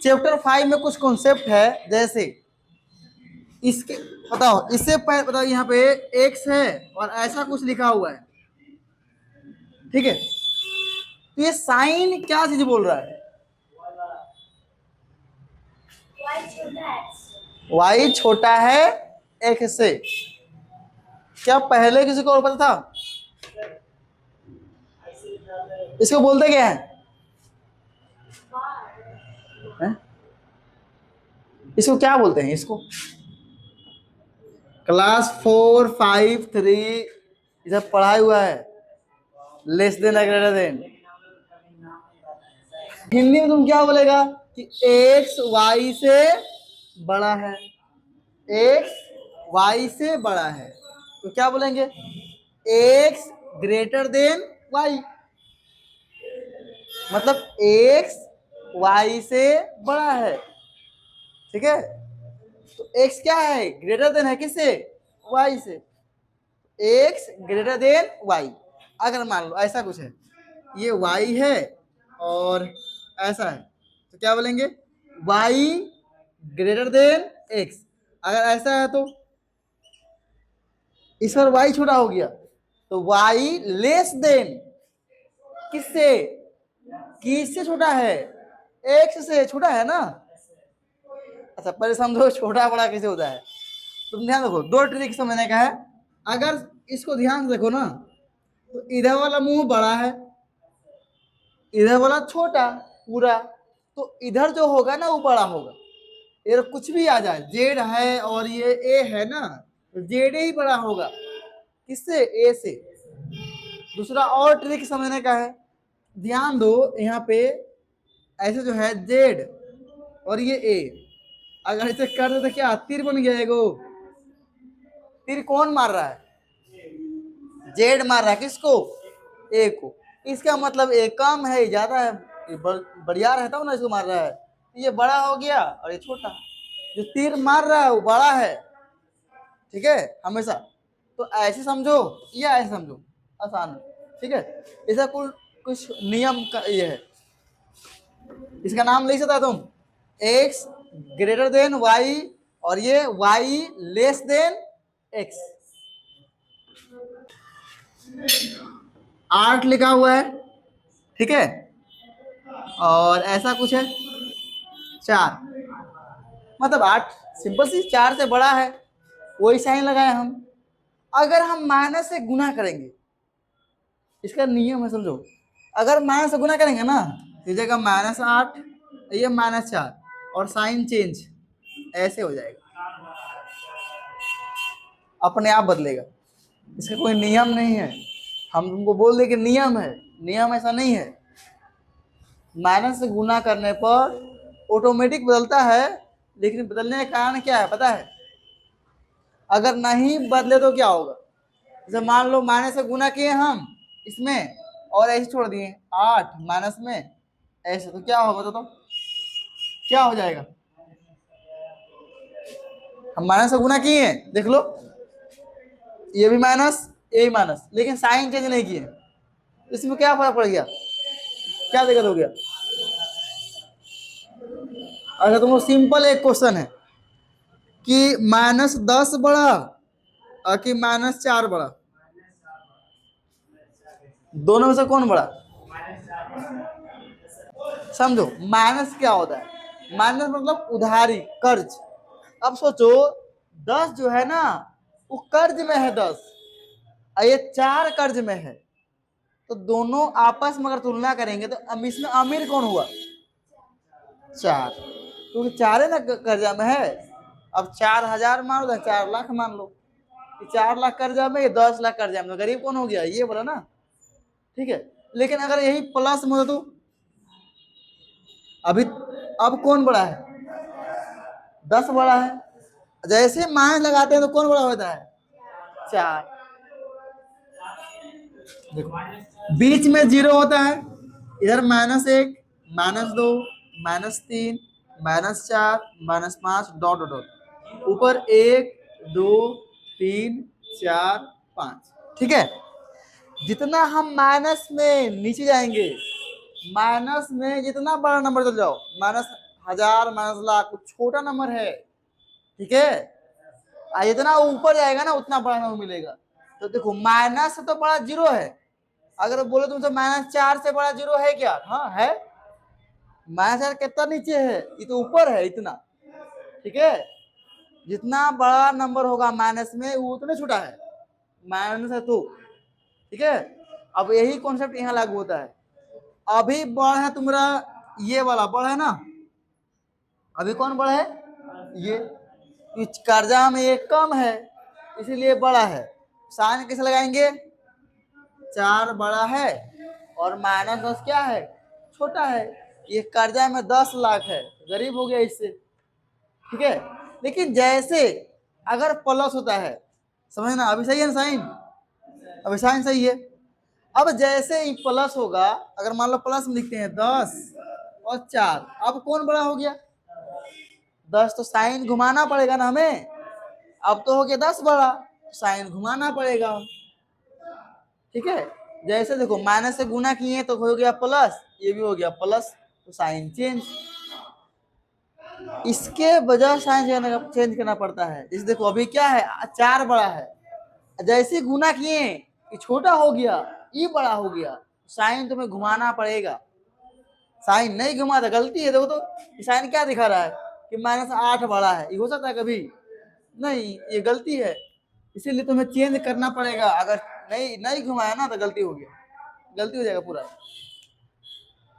Chapter 5 में कुछ concept है, जैसे इसके बताओ, इससे पहले बताओ, यहाँ पे एक्स है और ऐसा कुछ लिखा हुआ है, ठीक है, तो ये साइन क्या चीज बोल रहा है? y छोटा है x से। क्या पहले किसी को और पता था? इसको बोलते क्या है? इसको क्या बोलते हैं? इसको क्लास 4, 5, 3 इधर पढ़ाया हुआ है, लेस देन या ग्रेटर देन। हिंदी में तुम क्या बोलेगा कि x y से बड़ा है, x y से बड़ा है, तो क्या बोलेंगे? x ग्रेटर देन y, मतलब x y से बड़ा है, ठीक है। तो x क्या है? ग्रेटर देन है किससे? y से। x greater than y। अगर मान लो ऐसा कुछ है, ये y है और ऐसा है, तो क्या बोलेंगे? y greater than x। अगर ऐसा है तो इस पर y छोटा हो गया, तो y लेस देन किससे? किससे छोटा है? x से छोटा है ना। अच्छा पहले समझो छोटा बड़ा कैसे होता है। तुम ध्यान रखो, दो ट्रिक समझने का है। अगर इसको ध्यान से देखो ना, तो इधर वाला मुंह बड़ा है, इधर वाला छोटा पूरा, तो इधर जो होगा ना वो बड़ा होगा। ये कुछ भी आ जाए, जेड है और ये ए है ना, तो जेड ही बड़ा होगा किससे? ए से। दूसरा और ट्रिक समझने का है, ध्यान दो, यहाँ पे ऐसे जो है जेड और ये ए, अगर इसे कर दे तो क्या तीर बन गया? एगो तीर कौन मार रहा है? जेड मार रहा है किसको? ए को। इसका मतलब ए कम है, ज्यादा है, बढ़िया रहता हूँ ना, इसको मार रहा है, ये बड़ा हो गया और ये छोटा। जो तीर मार रहा है वो बड़ा है, ठीक है, हमेशा। तो ऐसे समझो या ऐसे समझो, आसान है, ठीक है। इसका कुछ नियम का ये है, इसका नाम लिख सकता तुम, x ग्रेटर देन y और ये y लेस देन x। 8 लिखा हुआ है, ठीक है, और ऐसा कुछ है 4, मतलब 8 सिंपल सी 4 से बड़ा है, वही साइन लगाए हम। अगर हम माइनस से गुना करेंगे, इसका नियम है समझो, अगर माइनस से गुना करेंगे ना, इस जगह -8, ये -4 और साइन चेंज ऐसे हो जाएगा, अपने आप बदलेगा, इसका कोई नियम नहीं है। हम तुमको बोल दे कि नियम है, नियम ऐसा नहीं है। माइनस से गुना करने पर ऑटोमेटिक बदलता है, लेकिन बदलने का कारण क्या है पता है? अगर नहीं बदले तो क्या होगा? जैसे मान लो माइनस से गुना किए हम इसमें और ऐसे छोड़ दिए 8 माइनस में ऐसे, तो क्या होगा? तो क्या हो जाएगा? हम माइनस से गुना किए, देख लो, ये भी माइनस ये भी माइनस, लेकिन साइन चेंज नहीं किए, इसमें क्या फर्क पड़ गया? क्या दिक्कत हो गया? अच्छा तुमको सिंपल एक क्वेश्चन है कि -10 बड़ा और कि -4 बड़ा, दोनों में से कौन बड़ा? समझो माइनस क्या होता है? माइनस मतलब उधारी, कर्ज। अब सोचो 10 जो है ना वो कर्ज में है 10, और ये 4 कर्ज में है, तो दोनों आपस में अगर तुलना करेंगे तो इसमें अमीर कौन हुआ? 4, क्योंकि 4 ना कर्जा में है। अब 4,000 मान लो, 4 लाख मान लो, 4 लाख कर्जा में, ये 10 लाख कर्जा में, गरीब कौन हो गया? ये बोला ना, ठीक है। लेकिन अगर यही प्लस में हो तो अभी अब कौन बड़ा है? 10 बड़ा है। जैसे माइनस लगाते हैं तो कौन बड़ा होता है? 4। देखो बीच में 0 होता है, इधर -1 -2 -3 -4 -5 डॉट डॉट डॉट, ऊपर 1 2 3 4 5, ठीक है। जितना हम माइनस में नीचे जाएंगे, माइनस में जितना बड़ा नंबर चल जाओ, माइनस हजार माइनस लाख कुछ छोटा नंबर है, ठीक है। जितना ऊपर जाएगा ना उतना बड़ा नंबर मिलेगा। तो देखो माइनस से तो बड़ा जीरो है, अगर बोले तुमसे -4 से बड़ा जीरो है क्या? हाँ है। -4 कितना नीचे है, ये तो ऊपर है इतना, ठीक है। जितना बड़ा नंबर होगा माइनस में वो उतना छोटा है, माइनस है तो, ठीक है। अब यही कॉन्सेप्ट यहाँ लागू होता है। अभी बड़ा है तुम्हारा ये वाला बड़ा है ना, अभी कौन बड़ा है? ये इस कर्जा में ये कम है इसीलिए बड़ा है। साइन कैसे लगाएंगे? 4 बड़ा है और -10 क्या है? छोटा है। ये कर्जा में 10 लाख है, गरीब हो गया इससे, ठीक है। लेकिन जैसे अगर प्लस होता है, समझना, अभी सही है ना साइन? अभी साइन सही है। अब जैसे ही प्लस होगा, अगर मान लो प्लस में लिखते हैं 10 और 4, अब कौन बड़ा हो गया? 10, तो साइन घुमाना पड़ेगा ना हमें। अब तो हो गया 10 बड़ा, साइन घुमाना पड़ेगा, ठीक है। जैसे देखो माइनस से गुना किए तो हो गया प्लस, ये भी हो गया प्लस, तो साइन चेंज। इसके वजह साइन चेंज करना पड़ता है। जैसे देखो अभी क्या है, 4 बड़ा है, जैसे गुना किए ये छोटा हो गया, ये बड़ा हो गया, साइन तुम्हें घुमाना पड़ेगा। साइन नहीं घुमा तो गलती है। देखो तो साइन क्या दिखा रहा है कि -8 बड़ा है, ये हो सकता है कभी? नहीं, ये गलती है, इसीलिए तुम्हें चेंज करना पड़ेगा। अगर नहीं घुमाया ना तो गलती हो गया, गलती हो जाएगा पूरा,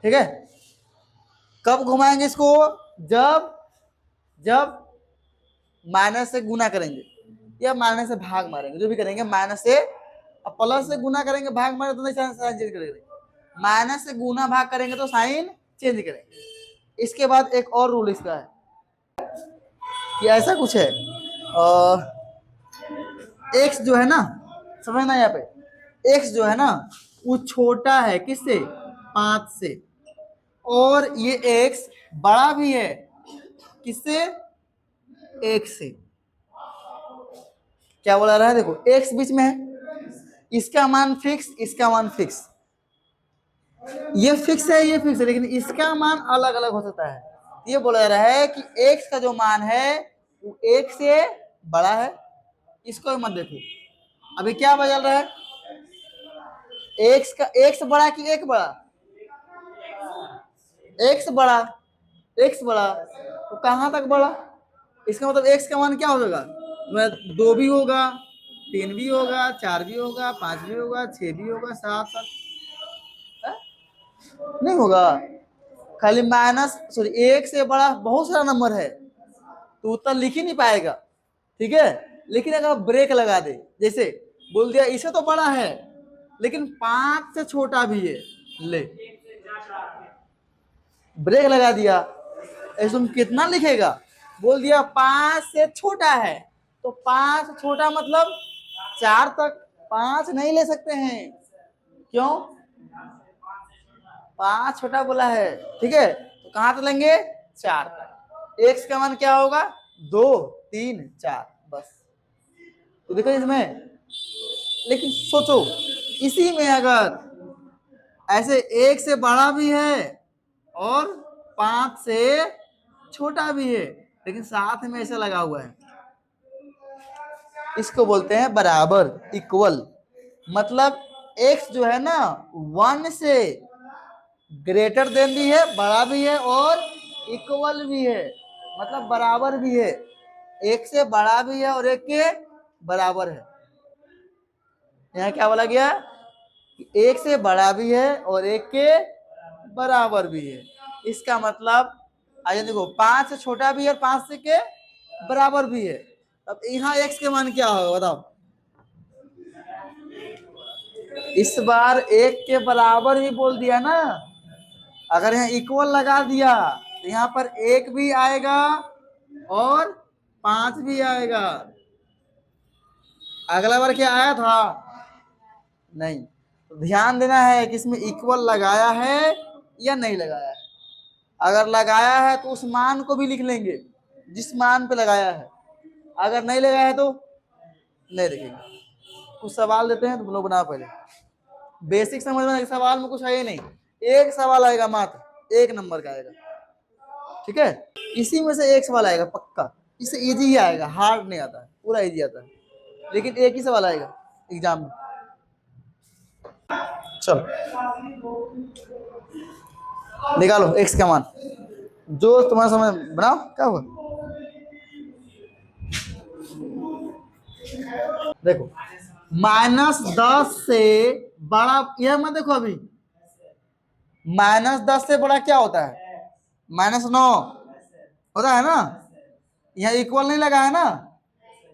ठीक है। कब घुमाएंगे इसको? जब माइनस से गुना करेंगे या माइनस से भाग मारेंगे, जो भी करेंगे। माइनस से प्लस से गुना करेंगे, भाग मारे तो नहीं साइन चेंज करेंगे। माइनस से गुना भाग करेंगे तो साइन चेंज करेंगे। इसके बाद एक और रूल इसका है कि ऐसा कुछ है, एक्स जो है ना, समझना यहाँ पे, एक्स जो है ना वो छोटा है किससे? 5 से। और ये एक्स बड़ा भी है किससे? 1 से। क्या बोला रहा है? देखो एक्स बीच में है, इसका मान फिक्स, इसका मान फिक्स, ये फिक्स है, ये फिक्स है, लेकिन इसका मान अलग अलग हो सकता है। ये बोला रहा है कि एक्स का जो मान है वो 1 से बड़ा है, इसको मत देखो। अभी क्या बदल रहा है? एक्स का, एक्स बड़ा कि एक बड़ा? एक्स बड़ा, एक्स बड़ा, तो कहां तक बड़ा? इसका मतलब एक्स का मान क्या हो जाएगा? 2 भी होगा, 3 भी होगा, 4 भी होगा, 5 भी होगा, 6 भी होगा, 7 नहीं होगा। खाली माइनस सॉरी 1 से बड़ा बहुत सारा नंबर है तो उतना लिख ही नहीं पाएगा, ठीक है। लेकिन अगर ब्रेक लगा दे, जैसे बोल दिया इसे तो बड़ा है लेकिन 5 से छोटा भी है, ले ब्रेक लगा दिया, ऐसे तुम कितना लिखेगा? बोल दिया 5 से छोटा है, तो 5 से छोटा मतलब 4 तक, 5 नहीं ले सकते हैं। क्यों? 5 छोटा बोला है, ठीक है। तो कहां तक लेंगे? 4 तक। एक्स का मान क्या होगा? 2, 3, 4, बस। तो देखो इसमें, लेकिन सोचो इसी में अगर ऐसे 1 से बड़ा भी है और 5 से छोटा भी है, लेकिन साथ में ऐसा लगा हुआ है, इसको बोलते हैं बराबर, इक्वल। मतलब x जो है ना 1 से ग्रेटर देन भी है, बड़ा भी है और इक्वल भी है, मतलब बराबर भी है। एक से बड़ा भी है और एक के बराबर है। यहाँ क्या बोला गया? एक से बड़ा भी है और एक के बराबर भी है। इसका मतलब आइए देखो 5 से छोटा भी है और 5 से के बराबर भी है। अब यहाँ x के मान क्या होगा बताओ? इस बार 1 के बराबर ही बोल दिया ना। अगर यहाँ इक्वल लगा दिया तो यहाँ पर 1 भी आएगा और 5 भी आएगा। अगला बार क्या आया था? नहीं। तो ध्यान देना है कि इसमें इक्वल लगाया है या नहीं लगाया है। अगर लगाया है तो उस मान को भी लिख लेंगे जिस मान पे लगाया है, अगर नहीं लगाया है तो नहीं लिखेंगे। कुछ सवाल देते हैं तुम लोग बना, पहले बेसिक समझ में। सवाल में कुछ है ही नहीं, एक सवाल आएगा मात्र, 1 नंबर का आएगा। ठीक है, इसी में से एक सवाल आएगा पक्का, इससे इजी ही आएगा, हार्ड नहीं आता है, पूरा इजी आता है, लेकिन एक ही सवाल आएगा एग्जाम में। चलो निकालो एक्स का मान, जो तुम्हारा समझ बनाओ। क्या हुआ, देखो -10 से बड़ा, यह मत देखो अभी, -10 से बड़ा क्या होता है, -9 होता है ना, यहाँ इक्वल नहीं लगा है ना,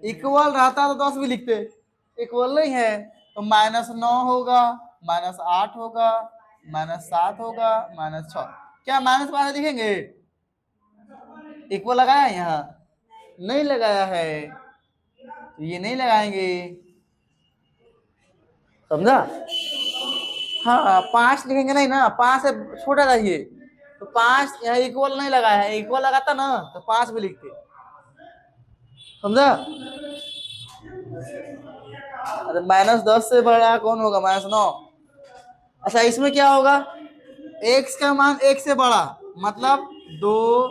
इक्वल रहता तो 10 भी लिखते, इक्वल नहीं है तो -9 होगा, -8 होगा, -7 होगा, -6, क्या -5 लिखेंगे, इक्वल लगाया यहाँ, नहीं लगाया है तो ये नहीं लगाएंगे, समझा। हाँ 5 लिखेंगे नहीं ना, 5 से छोटा चाहिए, तो 5 यहाँ इक्वल नहीं लगाया है, इक्वल लगाता ना तो 5 भी लिखते, समझा। अरे -10 से बड़ा कौन होगा, -9। अच्छा इसमें क्या होगा, x का मान 1 से बड़ा, मतलब 2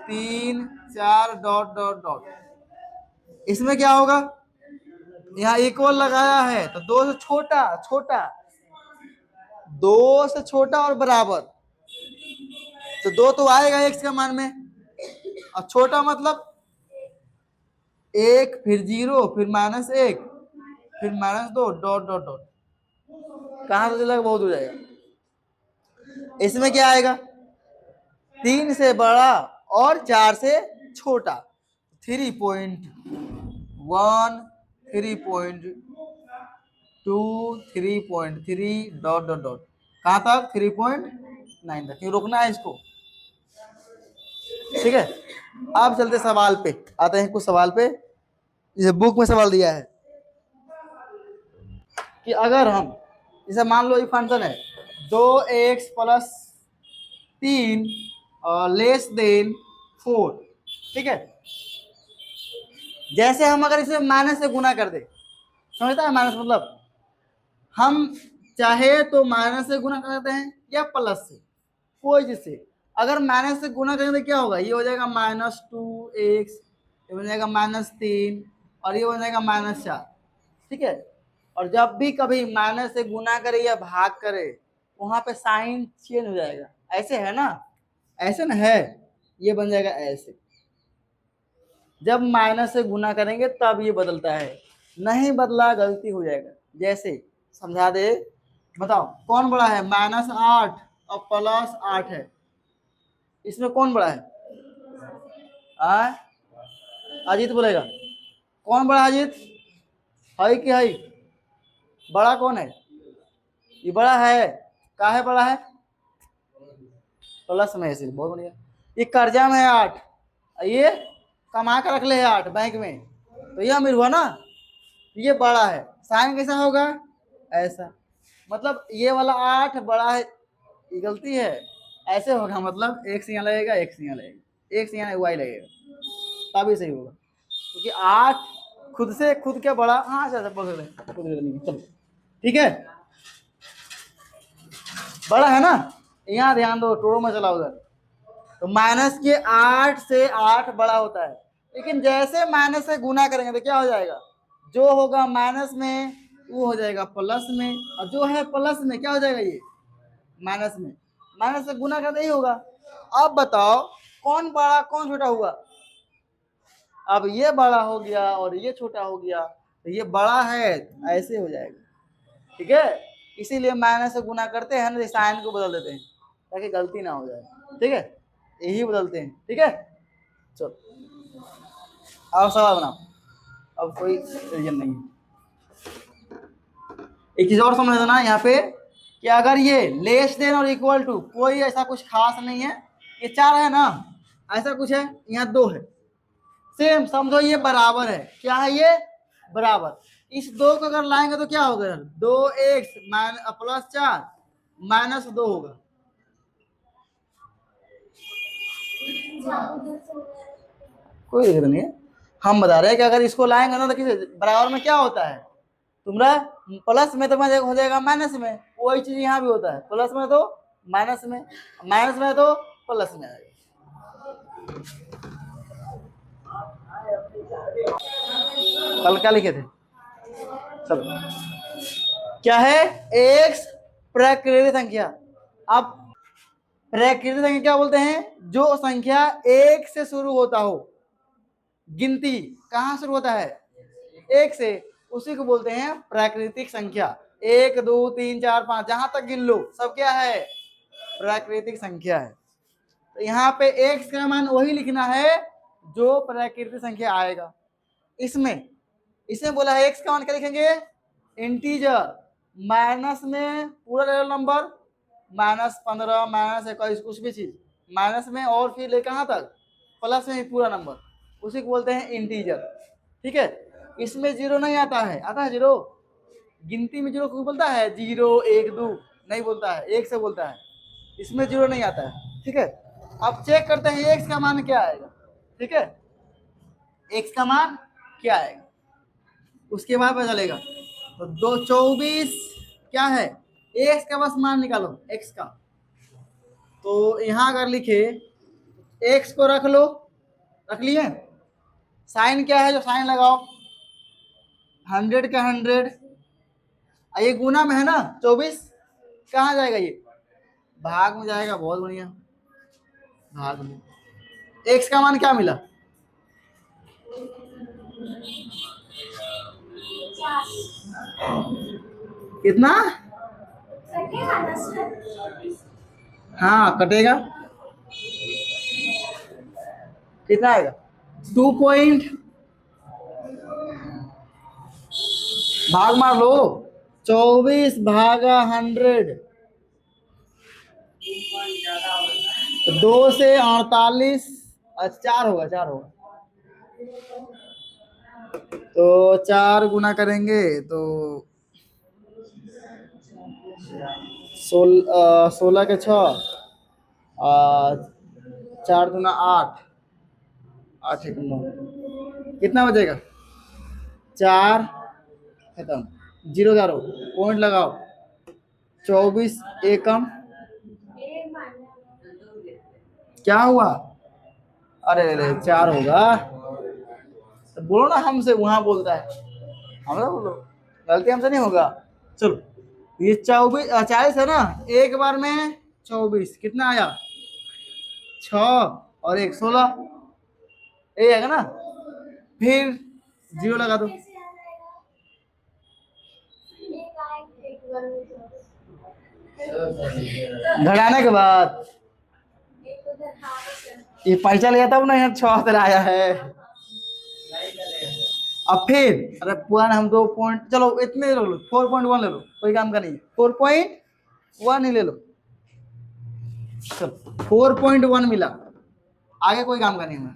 3 4 डॉट डॉट डॉट, इसमें क्या होगा, यहाँ इक्वल लगाया है तो 2 से छोटा, छोटा 2 से छोटा और बराबर, तो 2 तो आएगा x का मान में, और छोटा मतलब 1 फिर 0 फिर -1 फिर -2 डॉट डॉट डॉट, कहां से चलेगा, बहुत हो जाएगा। इसमें क्या आएगा, 3 से बड़ा और 4 से छोटा, 3.1 3.2 3.3 डॉट डॉट डॉट, कहां तक, 3.9 तक, क्यों रोकना है इसको, ठीक है। अब चलते सवाल पे, आते हैं कुछ सवाल पे, जैसे बुक में सवाल दिया है कि अगर हम, जैसे मान लो ये फंक्शन है 2x + 3 लेस देन 4, ठीक है, जैसे हम अगर इसे माइनस से गुना कर दे, समझता है माइनस मतलब, हम चाहे तो माइनस से गुना कर सकते हैं या प्लस से, कोई जिससे, अगर माइनस से गुना करेंगे तो क्या होगा, ये हो जाएगा -2x, ये बन जाएगा -3 और ये बन जाएगा -4, ठीक है। और जब भी कभी माइनस से गुना करे या भाग करे, वहां पे साइन चेंज हो जाएगा, ऐसे है ना, ऐसे ना है, ये बन जाएगा ऐसे, जब माइनस से गुना करेंगे तब ये बदलता है, नहीं बदला गलती हो जाएगा। जैसे समझा दे, बताओ कौन बड़ा है, -8 और +8 है, इसमें कौन बड़ा है, अजीत बोलेगा, कौन बड़ा है अजीत, है कि है, बड़ा कौन है, ये बड़ा है, काहे बड़ा है, प्लस में है सिर्फ, बहुत बढ़िया, ये कर्जा में है 8, ये कमा कर रख ले है 8 बैंक में, तो ये अमीर हुआ ना, ये बड़ा है, साइन कैसा होगा, ऐसा, मतलब ये वाला 8 बड़ा है, ये गलती है, ऐसे होगा, मतलब एक से यहाँ लगेगा, एक से यहाँ लगेगा, एक से यहाँ वाई लगेगा, तभी सही होगा, क्योंकि 8 खुद से खुद के बड़ा, हाँ अच्छा पकड़ ले, चलो ठीक है, बड़ा है ना, यहाँ ध्यान दो, टोरो में चला उधर, तो माइनस के 8 से 8 बड़ा होता है, लेकिन जैसे माइनस से गुना करेंगे तो क्या हो जाएगा, जो होगा माइनस में वो हो जाएगा प्लस में, और जो है प्लस में क्या हो जाएगा, ये माइनस में, माइनस से गुना करते ही होगा। अब बताओ कौन बड़ा कौन छोटा हुआ, अब ये बड़ा हो गया और ये छोटा हो गया, तो ये बड़ा है, ऐसे हो जाएगा, ठीक है, इसीलिए माइनस से गुना करते हैं ना, साइन को बदल देते हैं ताकि गलती ना हो जाए, ठीक है, यही बदलते हैं, ठीक है। चलो अब सवाल बनाओ, अब कोई रीजन नहीं है, एक चीज और समझ लेना यहाँ पे कि अगर ये लेस देन और इक्वल टू, कोई ऐसा कुछ खास नहीं है, ये 4 है ना, ऐसा कुछ है, यहाँ 2 है, सेम समझो ये बराबर है, क्या है ये बराबर, इस 2 को अगर लाएंगे तो क्या होगा, 2x + 4 -2 होगा, कोई दिक्कत नहीं है, हम बता रहे हैं कि अगर इसको लाएंगे ना तो किस बराबर में क्या होता है तुम्हारा, प्लस में तो हो जाएगा माइनस में, वही चीज यहाँ भी होता है, प्लस में तो माइनस में, माइनस में तो प्लस में आएगा, कल क्या लिखे थे? चलो, क्या है? एक्स प्राकृतिक संख्या। अब प्राकृतिक संख्या क्या बोलते हैं? जो संख्या एक से शुरू होता हो। गिनती कहाँ शुरू होता है? एक से, उसी को बोलते हैं प्राकृतिक संख्या। 1 2 3 4 5 जहां तक गिन लो सब क्या है? प्राकृतिक संख्या है। तो यहाँ पे एक्स का मान वही लिखना है जो प्राकृतिक संख्या आएगा। इसमें बोला है एक्स का मान क्या लिखेंगे? इंटीजर। माइनस में पूरा ले लो नंबर, -15 -21 कुछ भी चीज माइनस में, और फिर ले कहाँ तक? प्लस में पूरा नंबर, उसी को बोलते हैं इंटीजर। ठीक है, इसमें जीरो नहीं आता है। आता है जीरो? गिनती में जीरो क्यों बोलता है? 0 1 2 नहीं बोलता है, एक से बोलता है। इसमें जीरो नहीं आता है। ठीक है, अब चेक करते हैं एक्स का मान क्या आएगा। ठीक है, एक्स का मान क्या आएगा उसके बाद पता चलेगा। तो 24 क्या है? एक्स का बस मान निकालो एक्स का। तो यहां अगर लिखे एक्स को रख लो, रख लिए। साइन क्या है? जो साइन लगाओ 100 का 100, ये गुना में है ना 24, कहाँ जाएगा? ये भाग में जाएगा। बहुत बढ़िया, भाग में। एक्स का मान क्या मिला? कितना? हाँ कटेगा, कितना आएगा? 2 पॉइंट, भाग मार लो 24 भागा 100, 2 से 48, 4 होगा, 4 होगा। तो 4 गुना करेंगे तो 16 के 6, 4 दूना 8, 8 1 9, कितना बचेगा? 4 खत्म, 0 0 पॉइंट लगाओ। 24 एकम क्या हुआ? अरे अरे 4 होगा। तो बोलो ना, हमसे वहां बोलता है, हमरा बोलो, गलती हमसे नहीं होगा। चलो, ये 24 40 है ना, एक बार में 24 कितना आया? 6 और 1 16, ये आएगा ना। फिर 0 लगा दो। घटाने के बाद ये पैसा लिया था ना, यहाँ 76 आया है। अब फिर अरे पुराना हम 2 पॉइंट, चलो इतने ले लो, 4.1 ले लो, कोई काम का नहीं। 4.1 ही ले लो। चलो 4.1 मिला, आगे कोई काम का नहीं है।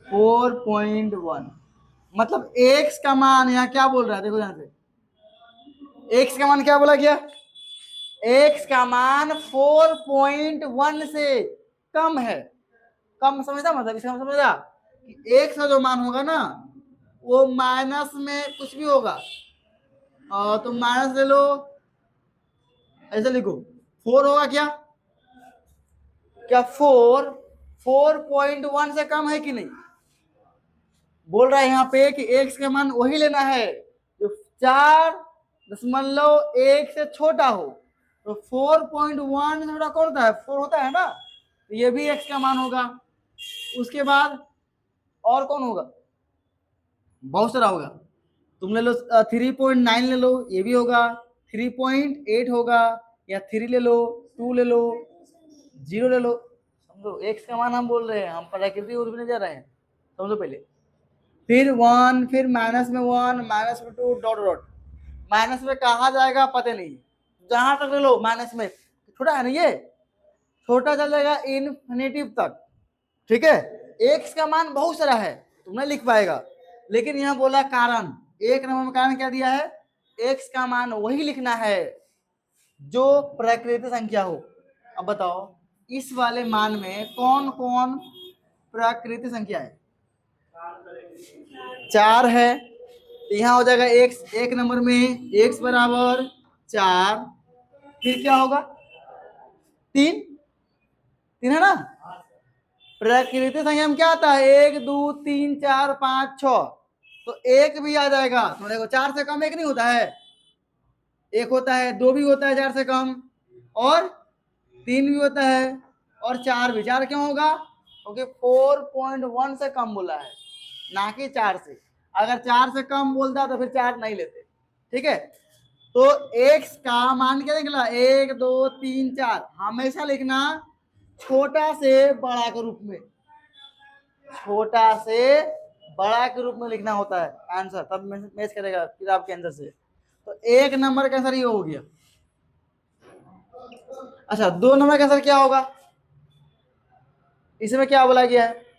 4.1 मतलब एक्स का मान यहाँ क्या बोल रहा है? देखो यहाँ से एक्स का मान क्या बोला गया? एक्स का मान 4.1 से कम है। कम समझता मतलब इसका समझा कि एक्स का जो मान होगा ना वो माइनस में कुछ भी होगा, तो माइनस ले लो, ऐसे लिखो 4 होगा क्या? क्या 4.1 से कम है कि नहीं? बोल रहा है यहाँ पे कि एक्स का मान वही लेना है जो 4.1 से छोटा हो। तो 4.1 छोटा कौन होता है? 4 होता है ना, तो ये भी एक्स का मान होगा। उसके बाद और कौन होगा? बहुत सारा होगा। तुम ले लो 3.9 ले लो, ये भी होगा। 3.8 होगा, या 3 ले लो, 2 ले लो, 0 ले लो। समझो एक्स का मान हम बोल रहे हैं, हम प्राकृतिक रूप में जा रहे हैं, समझो पहले। फिर 1, फिर माइनस में 1, माइनस में 2, डॉट डॉट। माइनस में कहा जाएगा पता नहीं, जहां तक ले लो माइनस में, छोटा है ना ये, छोटा चल जाएगा इनफिनिटिव तक। ठीक है, एक्स का मान बहुत सारा है, तुम नहीं लिख पाएगा, लेकिन यहाँ बोला कारण, एक नंबर में कारण क्या दिया है? एक्स का मान वही लिखना है जो प्राकृतिक संख्या हो। अब बताओ इस वाले मान में कौन कौन प्राकृतिक संख्या है? 4 है, तो यहाँ हो जाएगा एक्स, एक नंबर में एक्स बराबर 4। फिर क्या होगा? 3 है ना। प्राकृतिक संख्या में क्या आता है? 1 2 3 4 5 6, तो एक भी आ जाएगा। तो देखो 4 से कम एक नहीं होता है, एक होता है, 2 भी होता है 4 से कम, और 3 भी होता है, और 4 भी। 4 क्यों होगा? क्योंकि 4.1 से कम बोला है, ना कि 4 से। अगर 4 से कम बोलता तो फिर 4 नहीं लेते। ठीक है, तो x का मान क्या निकला? 1 2 3 4। हमेशा लिखना छोटा से बड़ा के रूप में, छोटा से बड़ा के रूप में लिखना होता है आंसर, तब मैच करेगा किताब के आंसर से। तो 1 नंबर का आंसर ये हो गया। अच्छा, 2 नंबर का आंसर क्या होगा? इसमें क्या बोला गया है?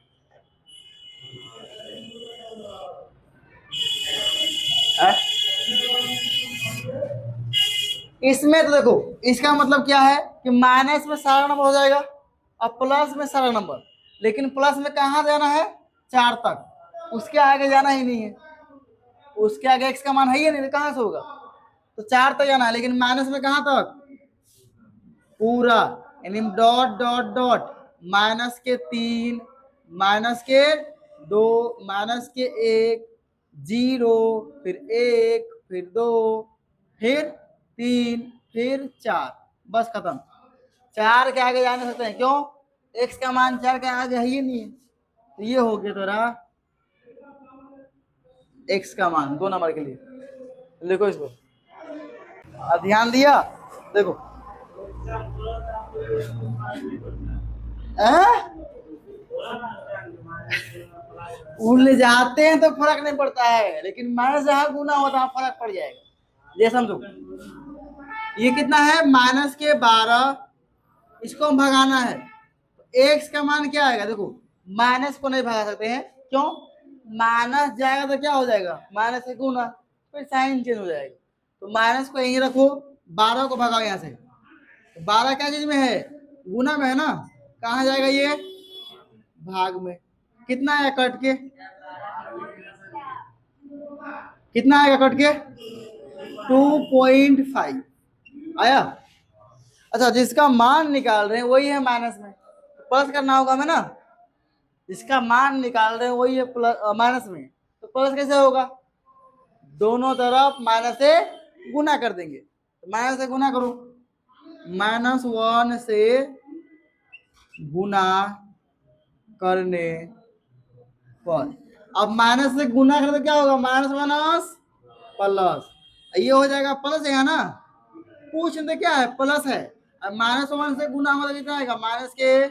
इसमें तो देखो, इसका मतलब क्या है कि माइनस में सारा नंबर हो जाएगा और प्लस में सारा नंबर, लेकिन प्लस में कहाँ जाना है? 4 तक, उसके आगे जाना ही नहीं है। उसके आगे x का मान है ही नहीं, कहां से होगा? तो 4 तक जाना है, लेकिन माइनस में कहां तक? पूरा, यानी डॉट डॉट डॉट, माइनस के 3, माइनस के 2, माइनस के 1, 0, फिर 1, फिर 2, फिर 3, फिर 4, बस खत्म। 4 के आगे जा नहीं सकते हैं, क्यों? x का मान 4 के आगे है ही नहीं है। तो ये हो गया तेरा x का मान 2 नंबर के लिए। लिखो इसको, ध्यान दिया? देखो उड़ जाते हैं तो फर्क नहीं पड़ता है, लेकिन माइनस जहां गुना होता है फर्क पड़ जाएगा। ये समझो, ये कितना है? माइनस के 12, इसको हम भगाना है। एक्स का मान क्या आएगा? देखो, माइनस को नहीं भगा सकते हैं, क्यों? माइनस जाएगा तो क्या हो जाएगा? माइनस से गुना, फिर साइन चेंज हो जाएगा। तो माइनस को यहीं रखो, 12 को भगाओ यहाँ से। तो 12 क्या चीज में है? गुना में है ना, कहाँ जाएगा ये? भाग में। कितना आएगा कट के? कितना आएगा कट के? 2.5 आया। अच्छा, जिसका मान निकाल रहे हैं वही है माइनस में, प्लस करना होगा हमें ना। जिसका मान निकाल रहे हैं वही है प्लस माइनस में, तो प्लस कैसे होगा? दोनों तरफ माइनस से गुना कर देंगे। तो माइनस से गुना करो, -1 से गुना करने पर, अब माइनस से गुना करें तो क्या होगा? माइनस माइनस प्लस, ये हो जाएगा प्लस है ना। पूछ रहे क्या है? प्लस है। अब -1 से गुना मतलब कितना आएगा? माइनस के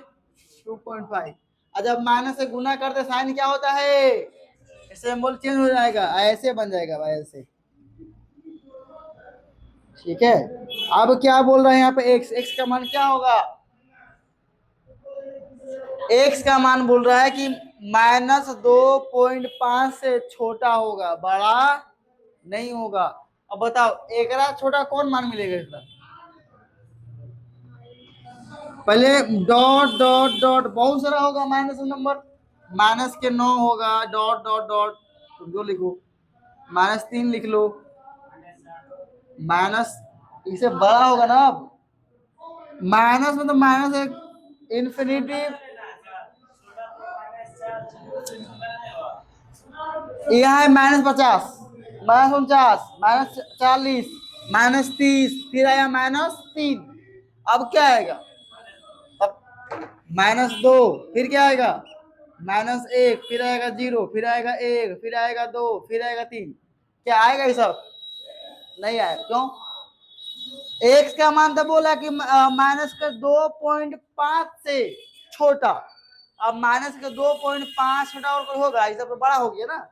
2.5। और जब माइनस से गुना करते साइन क्या होता है? सिंबल चेंज हो जाएगा, ऐसे बन जाएगा भाई, ऐसे। ठीक है, अब क्या बोल रहे हैं यहाँ पे? एक्स, एक्स का मान क्या होगा? एक्स का मान बोल रहा है कि -2.5 से छोटा होगा, बड़ा नहीं होगा। अब बताओ, एक छोटा कौन मान मिलेगा इसका? पहले डॉट डॉट डॉट बहुत सारा होगा माइनस नंबर, माइनस के 9 होगा, डॉट डॉट डॉट, तुम जो लिखो, -3 लिख लो, माइनस, इसे बड़ा होगा ना। अब माइनस में तो माइनस एक इन्फिनिटी, यहाँ है -50, -49, -40, -30, फिर आया -3। अब क्या आएगा? अब -2, फिर क्या आएगा? -1, फिर आएगा 0, फिर आएगा 1, फिर आएगा 2, फिर आएगा 3। क्या आएगा ये सब? नहीं आएगा, क्यों? एक्स का मान तो बोला कि माइनस का 2.5 से छोटा। अब माइनस का 2.5 छोटा और कोई होगा? ये सब तो बड़ा हो गया ना,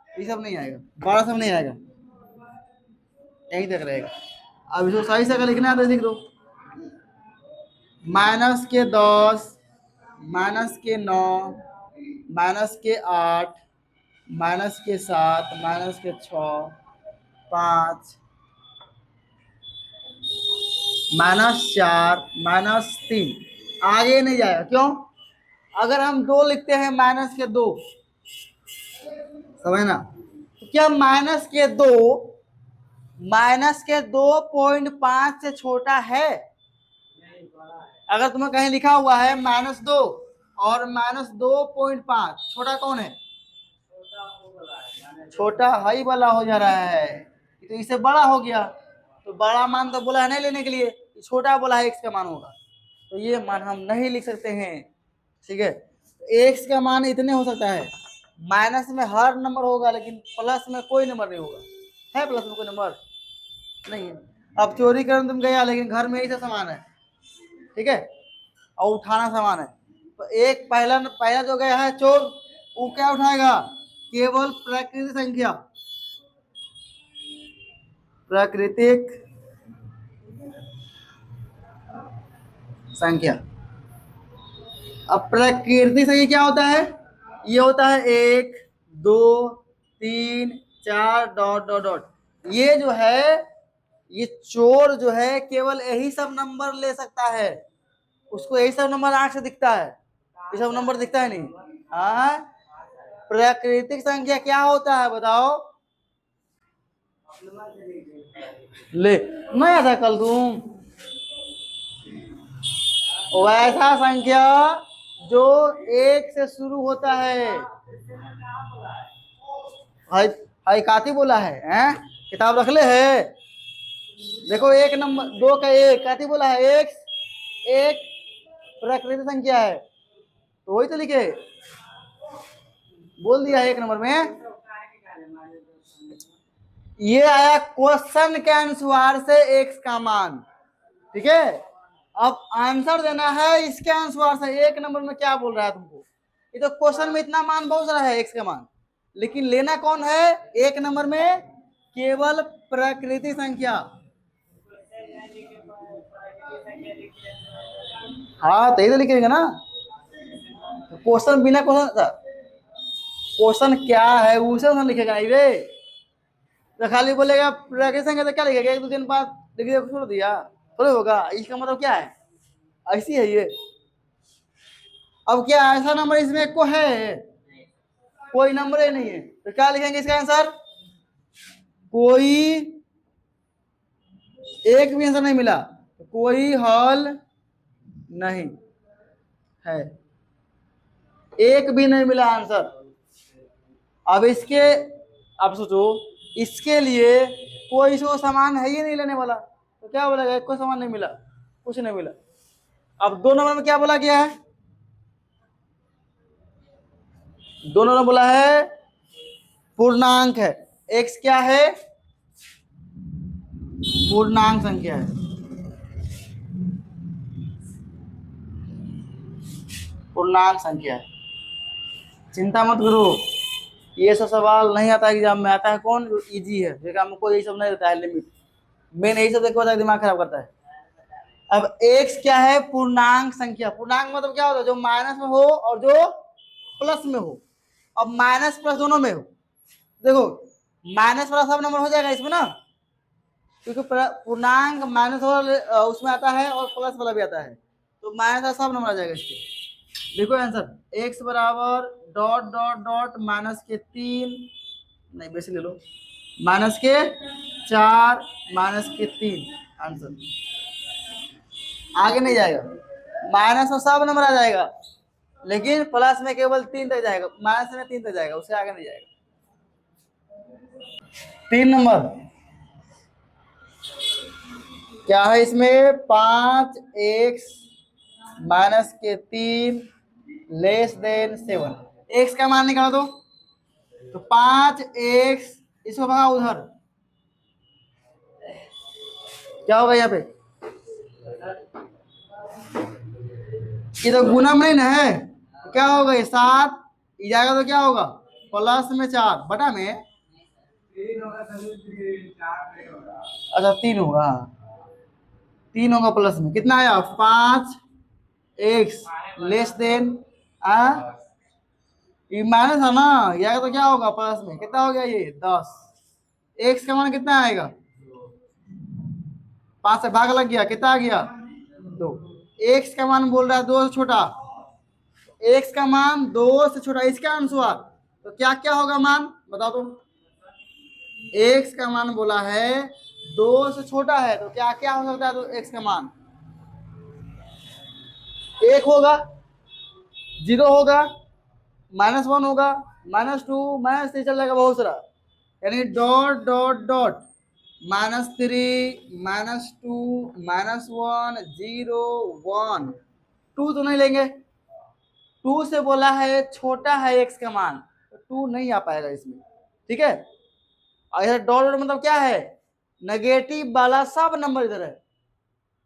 ये सब नहीं आएगा, बड़ा सब नहीं आएगा, यहीं तक रहेगा। अब इसको सही से अगर लिखना है तो लिख दो, -10, -9, -8, -7, -6, 5, -4, -3, आगे नहीं जाएगा, क्यों? अगर हम 2 लिखते हैं -2, समझ ना? तो क्या -2.5 से छोटा है? अगर तुम्हें कहीं लिखा हुआ है -2 और -2.5, छोटा कौन है? छोटा हाई वाला हो जा रहा है, तो इससे बड़ा हो गया, तो बड़ा मान तो बोला है नहीं लेने के लिए, छोटा बोला है x का मान होगा, तो ये मान हम नहीं लिख सकते हैं। ठीक है, x का मान इतने हो सकता है, माइनस में हर नंबर होगा लेकिन प्लस में कोई नंबर नहीं होगा, है प्लस में कोई नंबर नहीं है। अब चोरी करने तुम गया लेकिन घर में ही सब सामान है, ठीक है, और उठाना सामान है, तो एक पहला जो गया है चोर, वो क्या उठाएगा, केवल प्राकृतिक संख्या, प्राकृतिक संख्या। अब प्राकृतिक संख्या क्या होता है, ये होता है 1 2 3 4 डॉट डॉट डॉट, ये जो है, ये चोर जो है केवल यही सब नंबर ले सकता है, उसको यही सब नंबर आंख से दिखता है, ये सब नंबर दिखता है नहीं। हाँ, प्राकृतिक संख्या क्या होता है बताओ, ले नहीं आता कल तुम, वैसा संख्या जो 1 से शुरू होता है। हाई हाई काती बोला है, हैं किताब रख ले है, देखो 1 नंबर 2 का 1 काती बोला है, एक प्राकृतिक संख्या है, तो वही तो लिखे, बोल दिया है 1 नंबर में। ये आया क्वेश्चन के अनुसार से x का मान, ठीक है, अब आंसर देना है इसके अनुसार से 1 नंबर में क्या बोल रहा है तुमको, ये तो क्वेश्चन में इतना मान पहुंच रहा है x का मान, लेकिन लेना कौन है 1 नंबर में, केवल प्राकृतिक संख्या। हाँ तो यही तो लिखेगा ना, क्वेश्चन बिना क्वेश्चन क्या है उसे ना लिखेगा नहीं रे, तो खाली बोलेगा प्राकृतिक संख्या तो क्या लिखेगा, 1 2 3 5 लिख दिया छोड़ दिया, थोड़े होगा, इसका मतलब क्या है, ऐसी है ये। अब क्या ऐसा नंबर इसमें को है, कोई नंबर ही नहीं है, तो क्या लिखेंगे इसका आंसर, कोई एक भी आंसर नहीं मिला, कोई हल नहीं है, एक भी नहीं मिला आंसर। अब इसके, अब सोचो इसके लिए कोई इसको सामान है ही नहीं लेने वाला, तो क्या बोलेगा, कोई सामान नहीं मिला, कुछ नहीं मिला। अब 2 नंबर में क्या बोला गया है, 2 नंबर बोला है पूर्णांक है, x क्या है, पूर्णांक संख्या है, पूर्णांक संख्या है। चिंता मत करो, ये सब सवाल नहीं आता एग्जाम में, आता है कौन, जो इजी है, देखा हमको ये सब नहीं देता है लिमिट, मेन यही सब देखो दिमाग खराब करता है। अब x क्या है, पूर्णांक संख्या, पूर्णांक मतलब क्या होता है, जो माइनस में हो और जो प्लस में हो, अब माइनस प्लस दोनों में हो, देखो माइनस वाला सब नंबर हो जाएगा इसमें ना, क्योंकि पूर्णांक माइनस वाला उसमें आता है और प्लस वाला भी आता है, तो माइनस वाला सब नंबर आ जाएगा इसके। देखो आंसर, x बराबर डॉट डॉट डॉट माइनस के 3, नहीं बेसिक ले लो, माइनस के 4 माइनस के 3, आंसर आगे नहीं जाएगा, माइनस में सब नंबर आ जाएगा, लेकिन प्लस में केवल 3 तक जाएगा, माइनस में 3 तक जाएगा, उससे आगे नहीं जाएगा। 3 नंबर क्या है इसमें, 5x माइनस के 3 लेस देन 7, x का मान निकाला तो 5x, इसको भगा उधर, क्या होगा यहाँ पे, ये तो गुना में नहीं ना है, तो क्या होगा, ये 7 जाएगा तो क्या होगा, प्लस में 4 बटा में, अच्छा 3 होगा, 3 होगा प्लस में, कितना आया 5x लेस देन, ये माइनस है ना, यह तो क्या होगा प्लस में, कितना हो गया ये 10, x का मान कितना आएगा, 5 से भाग लग गया, कितना आ गया 2, x का मान बोल रहा है 2 से छोटा, x का मान 2 से छोटा, इसका अनुसार तो क्या क्या होगा मान बताओ तो, x का मान बोला है 2 से छोटा है, तो क्या क्या हो सकता है, तो x का मान 1 होगा, 0 होगा, -1 होगा, -2 -3 चल जाएगा बहुत सारा, यानी डॉट डॉट डॉट -3 -2 -1 0 1 2 तो नहीं लेंगे, 2 से बोला है छोटा है x का मान, तो 2 नहीं आ पाएगा इसमें, ठीक है। और इधर डॉट डॉट मतलब क्या है, नेगेटिव वाला सब नंबर इधर है,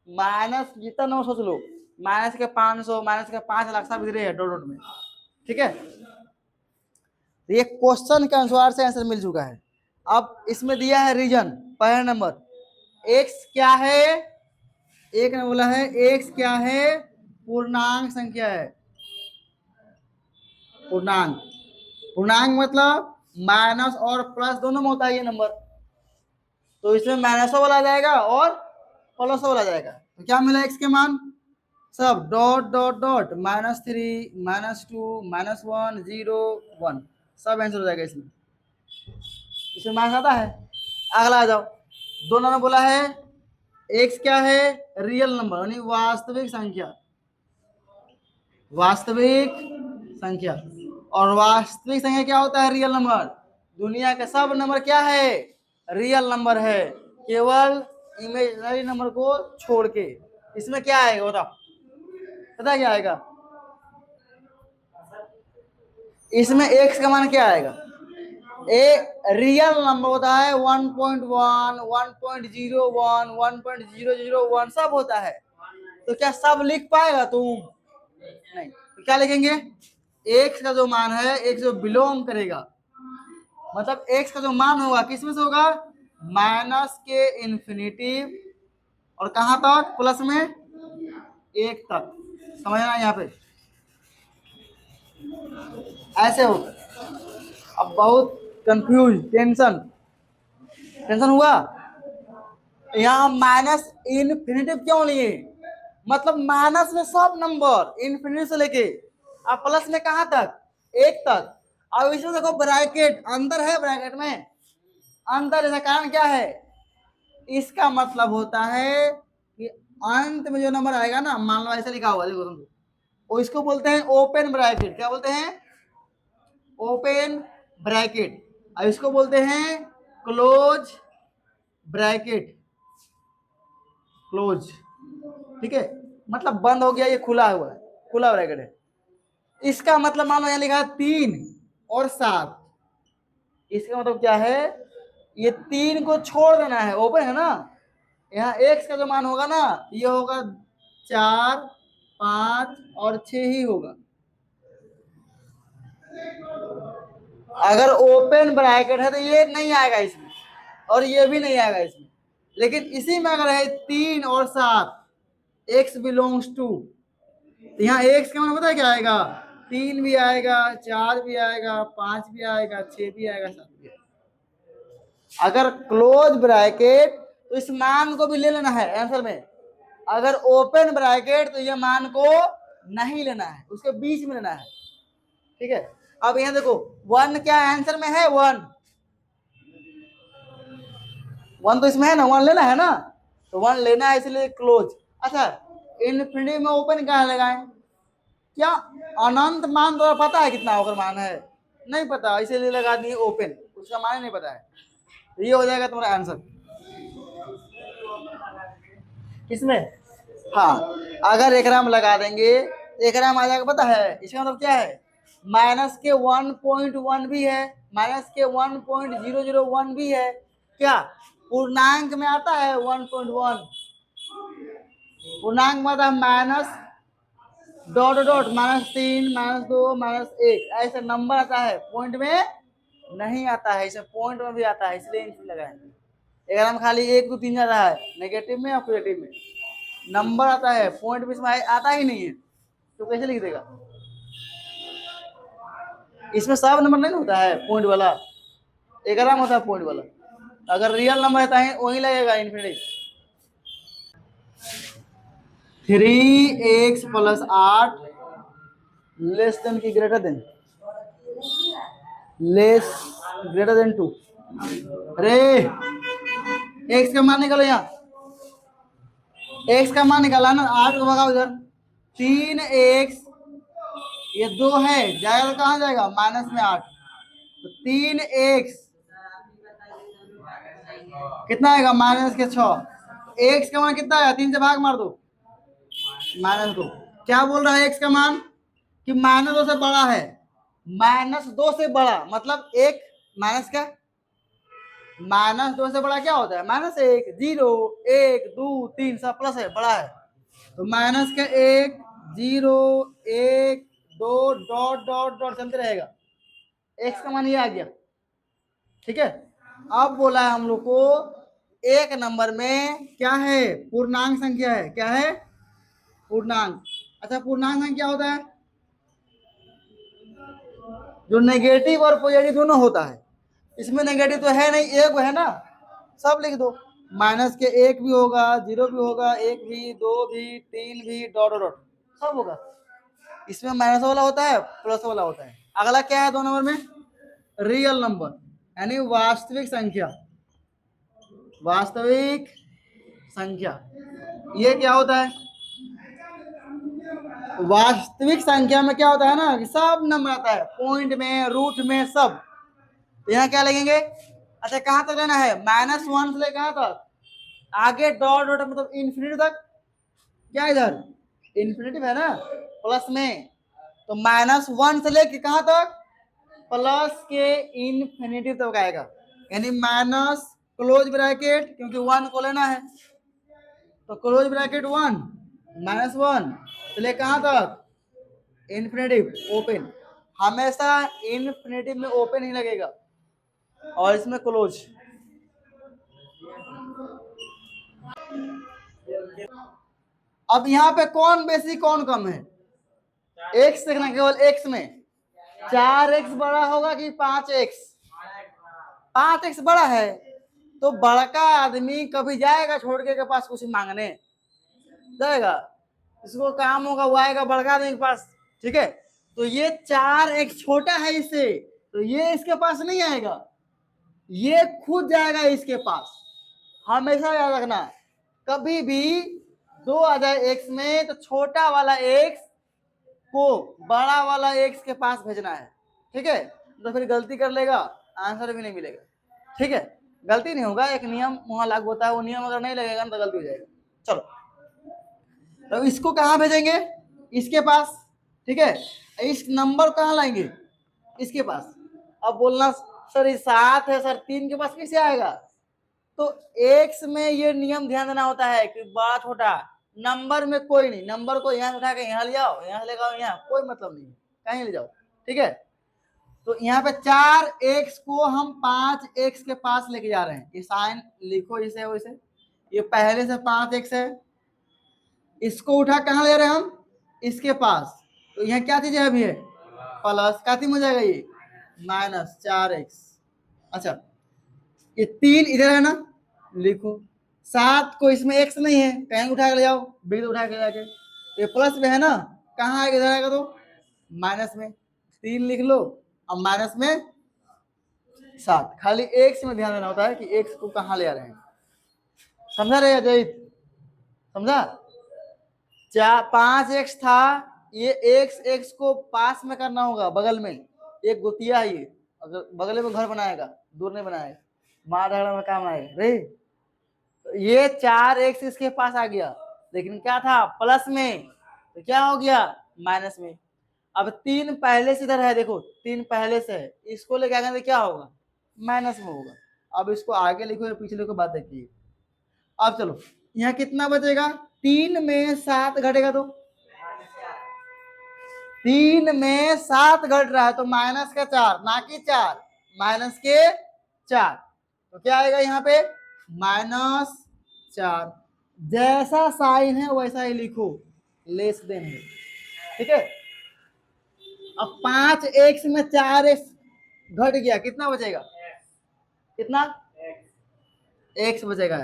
माइनस जितना नंबर सोच लो, माइनस के 500 माइनस के 5 लाख सब इधर है डॉट डॉट में, ठीक है। तो ये क्वेश्चन के अनुसार से आंसर मिल चुका है। अब इसमें दिया है रीजन, पहला नंबर x क्या है, एक ने बोला है x क्या है, पूर्णांक संख्या है, पूर्णांक, पूर्णांक मतलब माइनस और प्लस दोनों में होता है ये नंबर, तो इसमें माइनसो वाला आ जाएगा और प्लसो वाला आ जाएगा। तो क्या मिला x के मान, सब डॉट डॉट डॉट -3 -2 -1 0 1 सब आंसर हो जाएगा इसमें, इसमें मार्क्स आता है। अगला आ जाओ, दोनों ने बोला है x क्या है, रियल नंबर यानी वास्तविक संख्या, वास्तविक संख्या, और वास्तविक संख्या क्या होता है, रियल नंबर, दुनिया के सब नंबर क्या है, रियल नंबर है, केवल इमेजिनरी नंबर को छोड़ के। इसमें क्या आएगा बताओ, पता क्या आएगा, इसमें x का मान क्या आएगा, ए रियल नंबर होता है 1.1 1.01 1.001 सब होता है, तो क्या सब लिख पाएगा तुम, नहीं, तो क्या लिखेंगे, x का जो मान है, x जो बिलोंग करेगा, मतलब x का जो मान होगा किसमें से होगा, माइनस के इन्फिनिटी और कहां तक, प्लस में 1 तक, समझना यहाँ पे ऐसे होगा। अब बहुत कंफ्यूज, टेंशन टेंशन हुआ, यहाँ माइनस इन्फिनिटी क्यों लिए, मतलब माइनस में सब नंबर इन्फिनिटी से लेके अब प्लस में कहां तक, 1 तक। अब इसमें देखो ब्रैकेट अंदर है, ब्रैकेट में अंदर, इसका कारण क्या है, इसका मतलब होता है कि अंत में जो नंबर आएगा ना, मान लो ऐसे लिखा हुआ देखो तुम, वो इसको बोलते हैं ओपन ब्रैकेट, क्या बोलते हैं, ओपन ब्रैकेट, और इसको बोलते हैं क्लोज ब्रैकेट, क्लोज, ठीक है, मतलब बंद हो गया, ये खुला हुआ है, खुला ब्रैकेट है। इसका मतलब मान लो यहाँ लिखा है 3 और 7, इसका मतलब क्या है, ये 3 को छोड़ देना है, ओपन है ना, यहाँ x का जो मान होगा ना, ये होगा 4 5 और 6 ही होगा। अगर ओपन ब्रैकेट है तो ये नहीं आएगा इसमें, और ये भी नहीं आएगा इसमें, लेकिन इसी में अगर है 3 और 7 x बिलोंग्स टू, तो यहाँ x का मान पता है क्या आएगा, 3 भी आएगा, 4 भी आएगा, 5 भी आएगा, 6 भी आएगा, 7 भी आएगा। अगर क्लोज ब्रैकेट तो इस मान को भी ले लेना है आंसर में, अगर ओपन ब्रैकेट तो ये मान को नहीं लेना है, उसके बीच में लेना है, ठीक है। अब यहाँ देखो 1 क्या आंसर में है, 1 तो इसमें है ना, 1 लेना है ना, तो 1 लेना है इसलिए क्लोज। अच्छा, इनफिनिटी में ओपन कहाँ लगाएं, क्या अनंत मान तो पता है कितना होकर मान है, नहीं पता, इसीलिए लगा दिए ओपन, उसका मान नहीं पता है, तो ये हो जाएगा तुम्हारा आंसर इसमें। हाँ, अगर एकराम लगा देंगे, एकराम आ जाएगा, पता है इसका मतलब क्या है, माइनस के 1.1 भी है, माइनस के 1.001 भी है, क्या पूर्णांक में आता है 1.1, पूर्णांक में आता है माइनस डॉट डॉट -3 -2 -1 ऐसे नंबर आता है, पॉइंट में नहीं आता है, इसे पॉइंट में भी आता है, इसलिए इनसे लगाए। एग्जाम खाली 1 2 3 आता है, नेगेटिव में या पॉजिटिव में नंबर आता है, पॉइंट में इसमें आता ही नहीं है, तो कैसे लिख देगा, इसमें सब नंबर नहीं होता है पॉइंट वाला, एग्जाम होता है पॉइंट वाला, अगर रियल नंबर रहता है वही लगेगा इन्फिनिटी। 3x + 8 लेस देन की greater than, less greater than 2, अरे x का मान निकालो, यहाँ x का मान निकाला ना, 8 को भगाओ इधर, 3x, ये 2 है, जाएगा तो कहाँ जाएगा, माइनस में 8, तो 3x कितना आएगा माइनस के 6। एक्स का मान कितना आया, 3 से भाग मार दो, -2। क्या बोल रहा है एक्स का मान कि -2 से बड़ा है, -2 से बड़ा मतलब एक माइनस का -2 से बड़ा क्या होता है, -1, 0, 1, 2, 3 सब प्लस है, बड़ा है। तो माइनस का 1, 0, 1, 2 डॉट डॉट डॉट चलते रहेगा, एक्स का मान ये आ गया। ठीक है, अब बोला है हम लोग को एक नंबर में क्या है, पूर्णांक संख्या है। क्या है, पूर्णांक। अच्छा, पूर्णांक संख्या होता है जो नेगेटिव और पॉजिटिव दोनों होता है। इसमें नेगेटिव तो है नहीं, एक है ना, सब लिख दो। माइनस के 1 भी होगा, 0 भी होगा, 1 भी, 2 भी, 3 भी, डॉट डॉट सब होगा। इसमें माइनस वाला होता है, प्लस वाला होता है। अगला क्या है 2 नंबर में, रियल नंबर यानी वास्तविक संख्या। वास्तविक संख्या ये क्या होता है, वास्तविक संख्या में क्या होता है ना कि सब नंबर आता है, पॉइंट में, रूट में, सब। तो यहाँ क्या लगेंगे, अच्छा कहां तक लेना है, -1 से लेकर कहां तक, आगे डॉट डॉट मतलब इन्फिनिटी तक। क्या इधर इन्फिनिटी है ना, प्लस में, तो -1 से लेके कहां तक, प्लस के इन्फिनिटी तक आएगा। यानी माइनस क्लोज ब्रैकेट, क्योंकि 1 को लेना है तो क्लोज ब्रैकेट 1 -1 से ले कहां तक, इन्फिनिटिव ओपन। हमेशा इन्फिनिटिव में ओपन ही लगेगा और इसमें क्लोज। अब यहाँ पे कौन बेसी कौन कम है, एक्स देखना, केवल एक्स में 4x बड़ा होगा कि 5x, 5x बड़ा है तो बड़का आदमी कभी जाएगा छोड़ के पास कुछ मांगने, जाएगा, इसको काम होगा वो आएगा बड़का आदमी के पास। ठीक है, तो ये 4x छोटा है इससे, तो ये इसके पास नहीं आएगा, ये खुद जाएगा इसके पास। हमेशा याद रखना, कभी भी 2 आ जाए x में तो छोटा वाला x को बड़ा वाला x के पास भेजना है। ठीक है, तो फिर गलती कर लेगा, आंसर भी नहीं मिलेगा। ठीक है, गलती नहीं होगा, एक नियम वहां लागू होता है, वो नियम अगर नहीं लगेगा तो गलती हो जाएगा। चलो, तो इसको कहां भेजेंगे, इसके पास। ठीक है, इस नंबर कहां लाएंगे, इसके पास। अब बोलना सर ये 7 है सर, 3 के पास कैसे आएगा, तो एक्स में ये नियम ध्यान देना होता है कि बड़ा छोटा, नंबर में कोई नहीं, नंबर को यहाँ से उठा के यहाँ ले जाओ, यहाँ से ले जाओ, यहाँ कोई मतलब नहीं, कहीं ले जाओ। ठीक है, तो यहाँ पे 4x को हम 5x के पास लेके जा रहे हैं, ये साइन लिखो इसे वैसे, ये पहले से 5x है, इसको उठा कहाँ ले रहे हैं हम, इसके पास। तो यहाँ क्या चीज है अभी है, प्लस का हो जाएगा ये -4x। अच्छा, ये 3 इधर है ना, लिखो। 7 को इसमें x नहीं है, कहीं उठा के ले जाओ, बिग उठा के जाके, ये प्लस में है ना, कहाँ आएगा, इधर आएगा तो माइनस में, 3 लिख लो, अब माइनस में 7। खाली x में ध्यान देना होता है कि x को कहाँ ले आ रहे हैं। समझा रहे अजय, समझा। 5x था, ये x को पास में करना होगा, बगल में एक गोतिया है ये, अगर बगल में घर बनाएगा, दूर नहीं बनाएगा, मार झगड़ा में काम आएगा रे। तो ये 4x इसके पास आ गया, लेकिन क्या था प्लस में, तो क्या हो गया माइनस में। अब 3 पहले से इधर है, देखो 3 पहले से है, इसको लेके आगे तो क्या होगा, माइनस में होगा। अब इसको आगे लिखो या पीछे लिखो, बात देखिए। अब चलो, यहाँ कितना बचेगा, 3 में 7 घटेगा, तो 3 में 7 घट रहा है तो माइनस का 4, ना कि 4, माइनस के 4, तो क्या आएगा यहाँ पे -4। जैसा साइन है वैसा ही लिखो, लेस देन है। ठीक है, अब 5x में 4x घट गया, कितना बचेगा, कितना x बचेगा,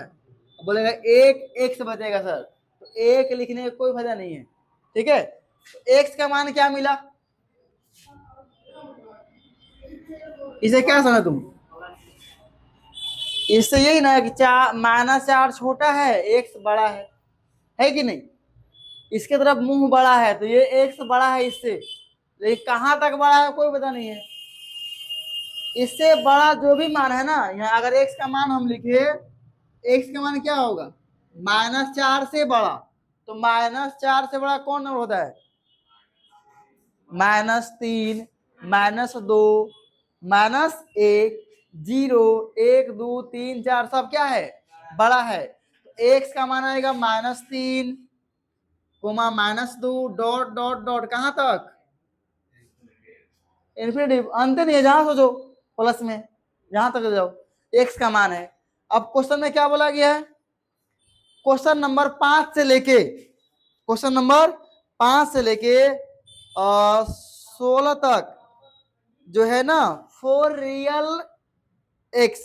बोलेगा 1x बचेगा सर, तो 1 लिखने का कोई फायदा नहीं है। ठीक है, तो x का मान क्या मिला, इसे क्या समझा तुम, इससे यही ना कि -4 छोटा है, x बड़ा है कि नहीं, इसके तरफ मुंह बड़ा है तो ये x बड़ा है इससे, लेकिन कहां तक बड़ा है कोई पता नहीं है, इससे बड़ा जो भी मान है ना, यहाँ अगर x का मान हम लिखे, x का मान क्या होगा, -4 से बड़ा, तो -4 से बड़ा कौन नंबर होता है, -3, -2, -1, 0, 1, 2, 3, 4 सब क्या है, बड़ा है। तो x का मान आएगा -3, -2, डॉट डॉट डॉट कहां तक, इन्फिनिटिव, अंत नहीं है, जहां सोचो प्लस में, जहां तक जाओ, x का मान है। अब क्वेश्चन में क्या बोला गया है, क्वेश्चन नंबर 5 से लेके, क्वेश्चन नंबर 5 से लेके 16 तक जो है ना, फॉर रियल x,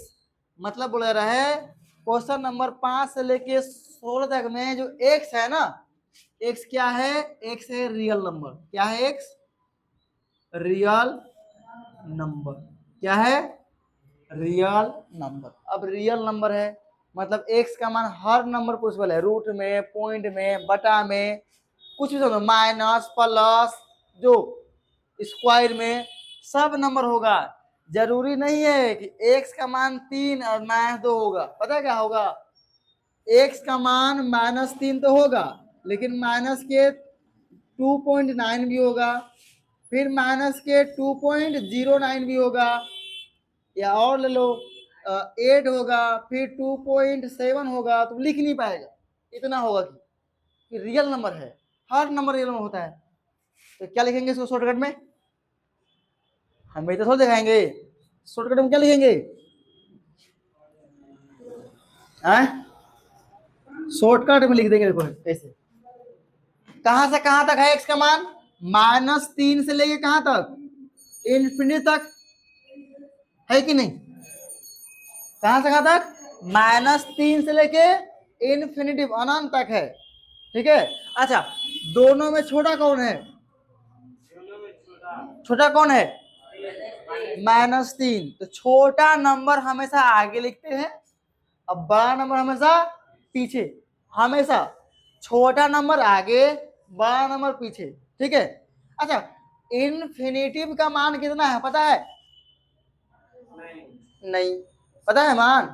मतलब बोला रहा है क्वेश्चन नंबर 5 से लेके 16 तक में जो x है ना, x क्या है, x है रियल नंबर, क्या है x, रियल नंबर, क्या है, रियल नंबर। अब रियल नंबर है मतलब x का मान हर नंबर पॉसिबल है, रूट में, पॉइंट में, बटा में, कुछ भी समझो, माइनस, प्लस, जो स्क्वायर में सब नंबर होगा। जरूरी नहीं है कि x का मान 3 और -2 होगा, पता है क्या होगा, x का मान -3 तो होगा, लेकिन माइनस के 2.9 भी होगा, फिर माइनस के 2.09 भी होगा, या और ले लो 8 होगा, फिर 2.7 होगा, तो लिख नहीं पाएगा, इतना होगा कि रियल नंबर है, हर नंबर रियल नंबर होता है। तो क्या लिखेंगे इसको शॉर्टकट में, हमें तो थोड़ा दिखाएंगे, शॉर्टकट में क्या लिखेंगे, शॉर्टकट में लिख देंगे, देखो कैसे, कहां से कहां तक है x का मान, -3 से लेके कहां तक, इन्फिनिटी तक, है कि नहीं, कहां से कहां तक, -3 से लेके इन्फिनिटी अनंत तक है, ठीक है। अच्छा, दोनों में छोटा कौन है, छोटा कौन है, -3, तो छोटा नंबर हमेशा आगे लिखते हैं, अब बड़ा नंबर हमेशा पीछे, हमेशा छोटा नंबर आगे, बड़ा नंबर पीछे, ठीक है। अच्छा, इन्फिनिटिव का मान कितना है पता है, नहीं पता है मान,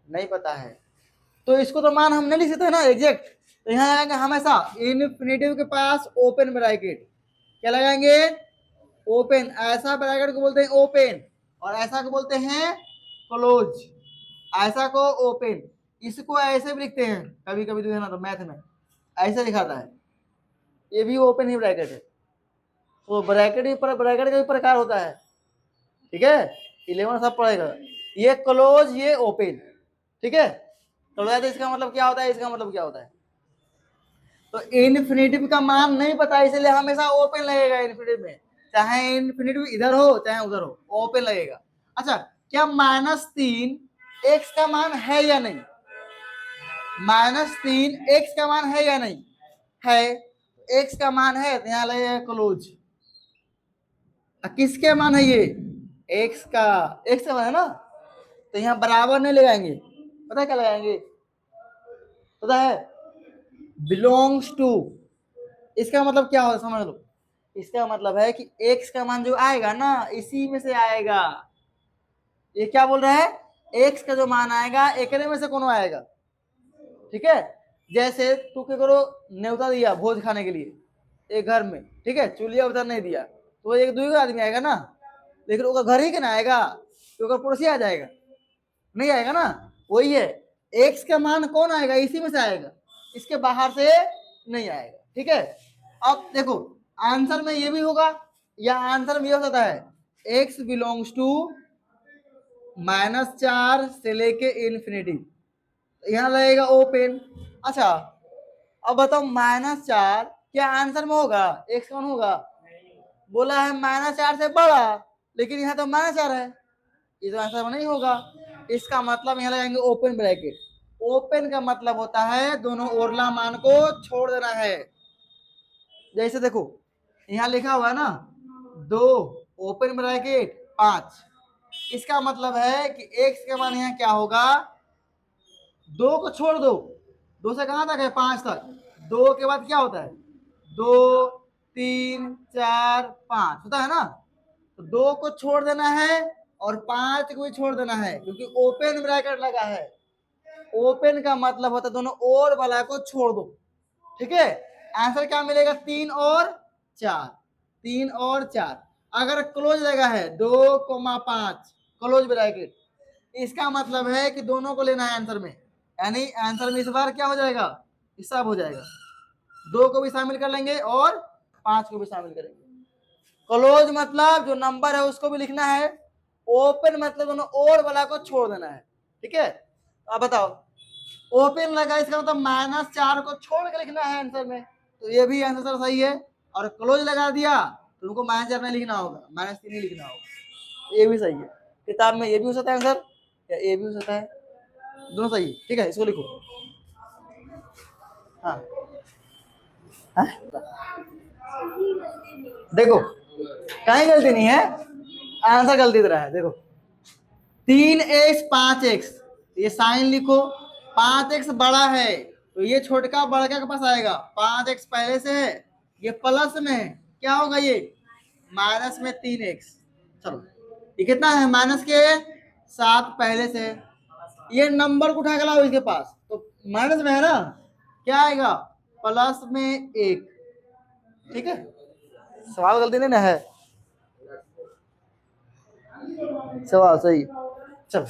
नहीं पता है, तो इसको तो मान हम नहीं लिख सकते ना एग्जैक्ट, तो यहाँ आएंगे हमेशा इन्फिनिटिव के पास ओपन ब्रैकेट, क्या लगाएंगे, ओपन, ऐसा ब्रैकेट को बोलते हैं ओपन, और ऐसा को बोलते हैं क्लोज, ऐसा को ओपन, इसको ऐसे भी लिखते हैं कभी कभी, तो है ना, तो मैथ में ऐसे लिखाता है, ये भी ओपन ही ब्रैकेट है, तो ब्रैकेट ही ब्रैकेट का भी प्रकार होता है, ठीक है, 11 सब पढ़ेगा, ये क्लोज, ये ओपन, ठीक है। तो इसका मतलब क्या होता है, इसका मतलब क्या होता है, तो इन्फिनिटिव का मान नहीं पता, इसलिए हमेशा ओपन लगेगा इन्फिनिटिव में, चाहे इन्फिनिटिव इधर हो चाहे उधर हो, ओपन लगेगा। अच्छा, क्या -3 x का मान है या नहीं, -3 x का मान है या नहीं है, x का मान है तो यहाँ लगेगा क्लोज, किसके मान है ये, x का, x का मान है ना, तो यहाँ बराबर नहीं लगाएंगे, पता है क्या लगाएंगे, पता है, बिलोंग्स टू, इसका मतलब क्या होगा समझ लो, इसका मतलब है कि x का मान जो आएगा ना, इसी में से आएगा, ये क्या बोल रहा है, x का जो मान आएगा एकरे में से कौन आएगा, ठीक है। जैसे तू क्या करो, न्योता दिया भोज खाने के लिए एक घर में, ठीक है, चूल्हा उधर नहीं दिया, तो एक दो आदमी आएगा ना, लेकिन वो घर ही के ना आएगा, तो पड़ोसी आ जाएगा, नहीं आएगा ना, वही है, x का मान कौन आएगा, इसी में से आएगा, इसके बाहर से नहीं आएगा, ठीक है। अब देखो आंसर में ये भी होगा, या आंसर में ये हो सकता है x बिलोंग्स टू -4 से लेके इन्फिनिटी, यहाँ लगेगा ओपन। अच्छा, अब बताओ -4 क्या आंसर में होगा, x कौन होगा, बोला है -4 से बड़ा, लेकिन यहाँ तो -4 है, ये तो आंसर में नहीं होगा, इसका मतलब यहाँ लगाएंगे ओपन ब्रैकेट, ओपन का मतलब होता है दोनों ओरला मान को छोड़ देना है, जैसे देखो यहाँ लिखा हुआ है ना 2 ओपन ब्रैकेट 5, इसका मतलब है कि x का मान यहाँ क्या होगा, 2 को छोड़ दो, 2 से कहां तक है, 5 तक, 2 के बाद क्या होता है, 2 3 4 5 होता है ना, तो 2 को छोड़ देना है, और 5 को भी छोड़ देना है, क्योंकि ओपन ब्रैकेट लगा है। ओपन का मतलब होता है दोनों और वाला को छोड़ दो, ठीक है। आंसर क्या मिलेगा? 3 और 4, 3 और 4। अगर क्लोज जगह है 2,5 क्लोज ब्रैकेट, इसका मतलब है कि दोनों को लेना है आंसर में, यानी आंसर में इस बार क्या हो जाएगा? हिसाब हो जाएगा। 2 को भी शामिल कर लेंगे और 5 को भी शामिल करेंगे। क्लोज मतलब जो नंबर है उसको भी लिखना है, ओपन मतलब दोनों और वाला को छोड़ देना है, ठीक है। अब बताओ, ओपन लगा इसका मतलब -4 को छोड़ के लिखना है आंसर में, तो ये भी आंसर सही है। और क्लोज लगा दिया तो उनको -4 नहीं लिखना होगा, -3 ही लिखना होगा, ये भी सही है। किताब में ये भी हो सकता है आंसर, या ये भी हो सकता है, दोनों सही है, ठीक है। इसको लिखो। हाँ, हाँ? देखो कहीं गलती नहीं है, आंसर गलती दे रहा है। देखो 3x 5x, ये साइन लिखो। 5x बड़ा है तो ये छोटका बड़का के पास आएगा, 5x पहले से है, ये प्लस में है, क्या होगा ये? माइनस में 3x। चलो ये कितना है? माइनस के 7 पहले से है, ये नंबर को उठा के लाओ इसके पास, तो माइनस में है ना, क्या आएगा? प्लस में 1, ठीक है। सवाल गलती नहीं ना है, सवाल सही। चलो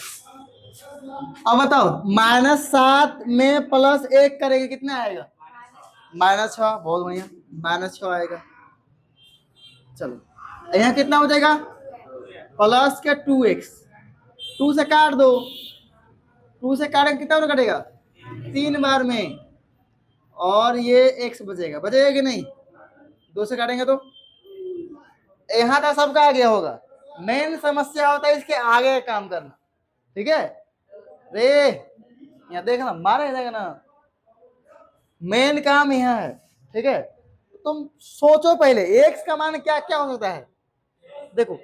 अब बताओ, -7 में +1 करेंगे कितना आएगा? -6। बहुत बढ़िया, -6 आएगा। चलो यहाँ कितना हो जाएगा? प्लस के 2x, 2 से काट दो, 2 से काटेंगे कितना बार कटेगा? 3 बार में, और ये x बचेगा, बचेगा कि नहीं? 2 से काटेंगे तो यहाँ तक सबका आ गया होगा। मेन समस्या होता है इसके आगे काम करना, ठीक है। रे यहाँ देखना, मारे देखना, मेन काम यहाँ है, ठीक है। तुम सोचो पहले x का मान क्या क्या हो सकता है। देखो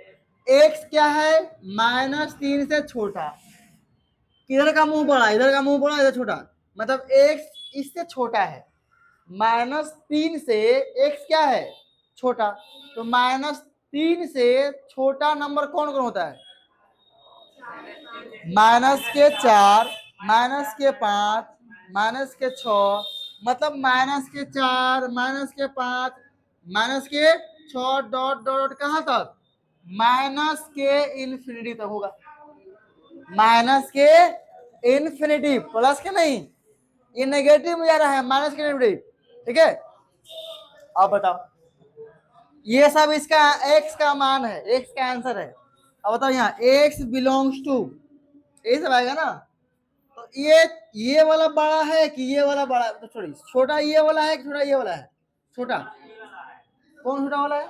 x क्या है? -3 से छोटा, किधर का मुंह बड़ा? इधर का मुंह बड़ा, इधर छोटा, मतलब x इससे छोटा है। -3 से x क्या है? छोटा। तो -3 से छोटा नंबर कौन कौन होता है? -4, -5, -6, मतलब -4, -5, -6 डॉट डॉट कहां तक? -∞ तक होगा। -∞, प्लस के नहीं, ये नेगेटिव में जा रहा है, -∞, ठीक है। अब बताओ, ये सब इसका x का मान है, x का आंसर है। अब बताओ यहाँ x बिलोंग्स टू, ये सब आएगा ना, तो ये वाला बड़ा है कि ये वाला बड़ा? तो छोड़ी, छोटा ये वाला है कि छोटा ये वाला है? छोटा। कौन छोटा वाला है?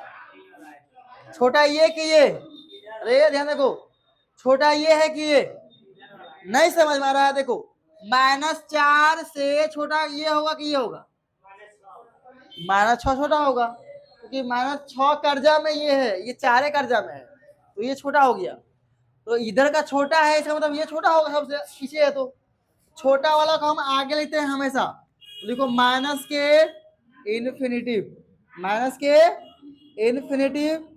छोटा ये कि ये? अरे ध्यान देखो, छोटा ये है कि ये? नहीं समझ में आ रहा है? देखो -4 से छोटा ये होगा कि ये होगा? -6 छोटा होगा, क्योंकि -6 कर्जा में ये है, ये 4 कर्जा में है, तो ये छोटा हो गया। तो इधर का छोटा है, इसका मतलब ये छोटा होगा सबसे पीछे है, तो छोटा वाला को हम आगे लेते हैं हमेशा। देखो माइनस के इन्फिनिटिव, माइनस के इन्फिनिटिव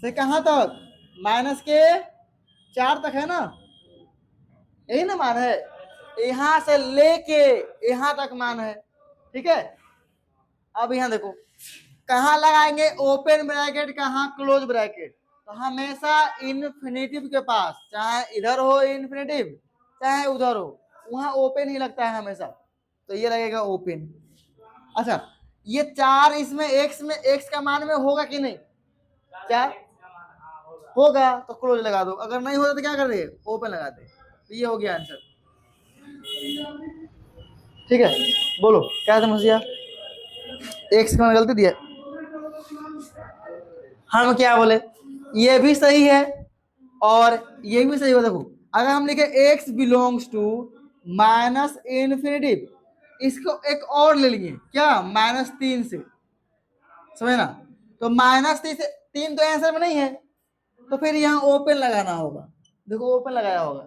से कहां तक? -4 तक है ना, यही ना मान है, यहां से लेके यहां तक मान है, ठीक है। अब यहां देखो कहां लगाएंगे? ओपन ब्रैकेट, कहां क्लोज ब्रैकेट? तो हमेशा इन्फिनिटिव के पास, चाहे इधर हो इन्फिनिटिव चाहे उधर हो, वहां ओपन ही लगता है हमेशा, तो ये लगेगा ओपन। अच्छा ये 4 इसमें x का मान में होगा कि नहीं? क्या होगा? तो क्लोज लगा दो, अगर नहीं होता तो क्या कर दे? ओपन लगा दे। तो ये हो गया आंसर, ठीक है। बोलो क्या समस्या? x का मान गलती दिया, हम क्या बोले? ये भी सही है और ये भी सही हो। देखो अगर हम लिखे x बिलोंग्स टू -∞, इसको एक और ले लिए क्या? -3 से, समझे ना? तो -3 तो आंसर में नहीं है, तो फिर यहाँ ओपन लगाना होगा। देखो ओपन लगाया होगा,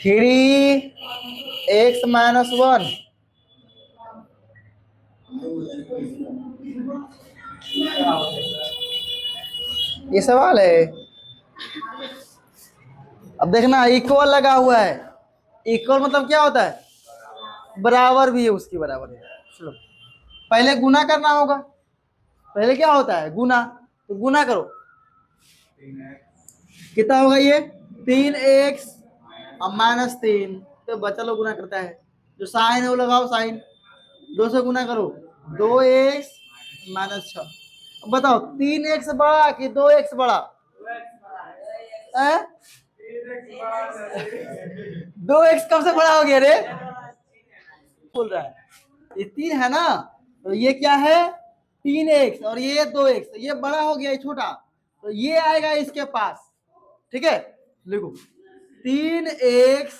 -3x - 1 ये सवाल है। अब देखना इक्वल लगा हुआ है। इक्वल मतलब क्या होता है? बराबर भी है, उसकी बराबर है। चलो पहले गुना करना होगा। पहले क्या होता है? गुना। तो गुना करो, कितना होगा ये? 3x और -3। तो बच्चा लोग गुना करता है, जो साइन है वो लगाओ साइन। 2 से गुना करो, 2x -6। बताओ 3x बड़ा कि 2x बड़ा? 2x कब से बड़ा हो गया रे? बोल रहा है ये 3 है ना, तो ये क्या है? 3x और ये 2x, तो ये बड़ा हो गया, ये छोटा, तो ये आएगा इसके पास। ठीक है, लिखो 3x,